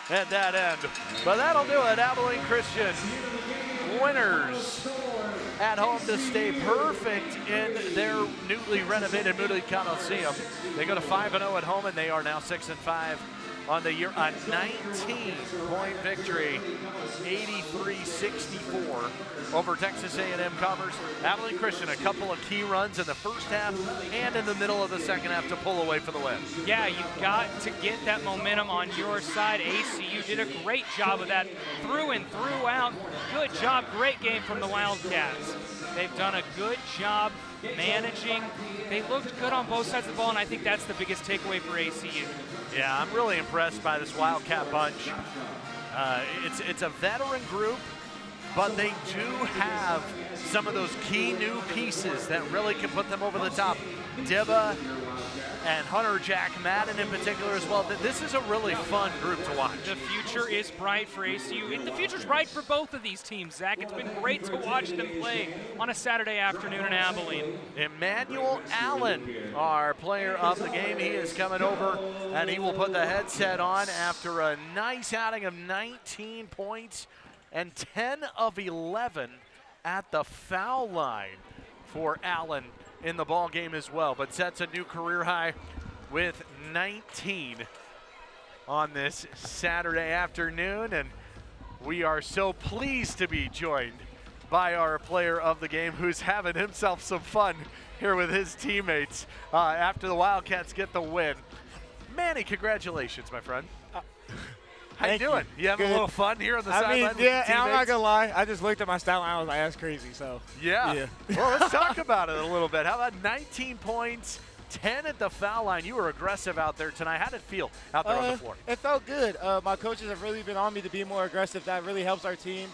S1: at that end. But that'll do it. Abilene Christian winners at home to stay perfect in their newly renovated Moody Coliseum. They go to 5-0 at home, and they are now 6-5 on the year. A 19-point victory, 83-64 over Texas A&M Commerce. Abilene Christian, a couple of key runs in the first half and in the middle of the second half to pull away for the win.
S3: Yeah, you've got to get that momentum on your side. ACU did a great job of that through and throughout. Good job, great game from the Wildcats. They've done a good job managing. They looked good on both sides of the ball, and I think that's the biggest takeaway for ACU.
S1: Yeah, I'm really impressed by this Wildcat bunch. It's a veteran group, but they do have some of those key new pieces that really can put them over the top. Dibba and Hunter Jack Madden in particular as well. This is a really fun group to watch.
S3: The future is bright for ACU. The future's bright for both of these teams, Zach. It's been great to watch them play on a Saturday afternoon in Abilene.
S1: Emmanuel Allen, our player of the game, he is coming over and he will put the headset on after a nice outing of 19 points and 10 of 11 at the foul line for Allen in the ball game as well, but sets a new career high with 19 on this Saturday afternoon. And we are so pleased to be joined by our player of the game, who's having himself some fun here with his teammates after the Wildcats get the win. Manny, congratulations, my friend. How you doing? You having a little fun here on the sideline?
S7: Yeah, and I'm not gonna lie. I just looked at my stat line. I was like, "That's crazy." So
S1: yeah. Well, let's talk about it a little bit. How about 19 points, 10 at the foul line? You were aggressive out there tonight. How did it feel out there on the floor?
S7: It felt good. My coaches have really been on me to be more aggressive. That really helps our team.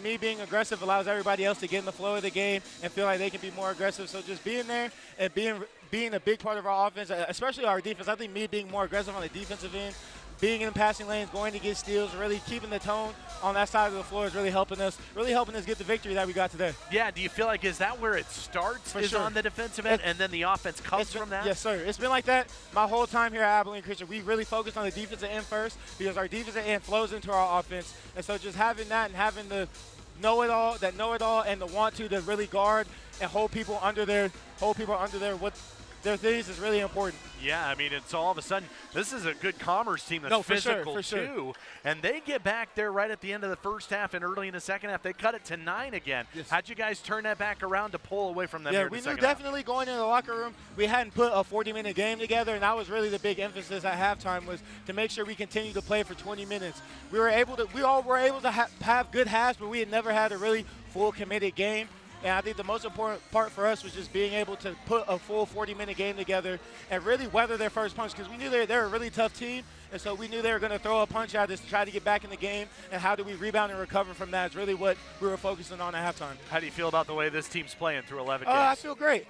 S7: Me being aggressive allows everybody else to get in the flow of the game and feel like they can be more aggressive. So just being there and being a big part of our offense, especially our defense. I think me being more aggressive on the defensive end, being in the passing lanes, going to get steals, really keeping the tone on that side of the floor is really helping us get the victory that we got today.
S1: Yeah, do you feel like, is that where it starts,
S7: For
S1: is
S7: sure.
S1: on the defensive end, and then the offense comes from that?
S7: Yes, sir. It's been like that my whole time here at Abilene Christian. We really focused on the defensive end first because our defensive end flows into our offense. And so just having that and having the know-it-all and the want to really guard and hold people under their what their things is really important.
S1: Yeah, I mean, it's all of a sudden, this is a good Commerce team that's physical
S7: for sure.
S1: too. And they get back there right at the end of the first half and early in the second half. They cut it to 9 again.
S7: Yes.
S1: How'd you guys turn that back around to pull away from them here in the
S7: we knew
S1: second
S7: definitely going into the locker room, we hadn't put a 40-minute game together, and that was really the big emphasis at halftime, was to make sure we continue to play for 20 minutes. We all were able to have good halves, but we had never had a really full committed game. And I think the most important part for us was just being able to put a full 40-minute game together and really weather their first punch, because we knew they're a really tough team, and so we knew they were going to throw a punch at us to try to get back in the game, and how do we rebound and recover from that is really what we were focusing on at halftime.
S1: How do you feel about the way this team's playing through 11 games?
S7: I feel great.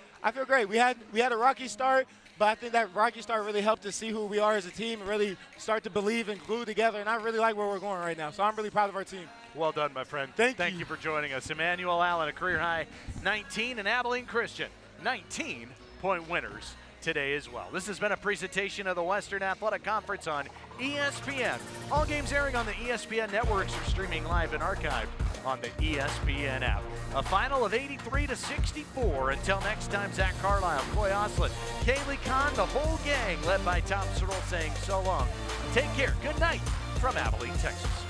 S7: We had a rocky start, But I think that Rocky Start really helped us see who we are as a team and really start to believe and glue together. And I really like where we're going right now. So I'm really proud of our team.
S1: Well done, my friend. Thank you for joining us. Emmanuel Allen, a career-high 19, and Abilene Christian, 19-point winners today as well. This has been a presentation of the Western Athletic Conference on ESPN. All games airing on the ESPN networks are streaming live and archived on the ESPN app. A final of 83-64. Until next time, Zach Carlisle, Coy Oslett, Kaylee Kahn, the whole gang led by Tom Searle saying so long. Take care. Good night from Abilene, Texas.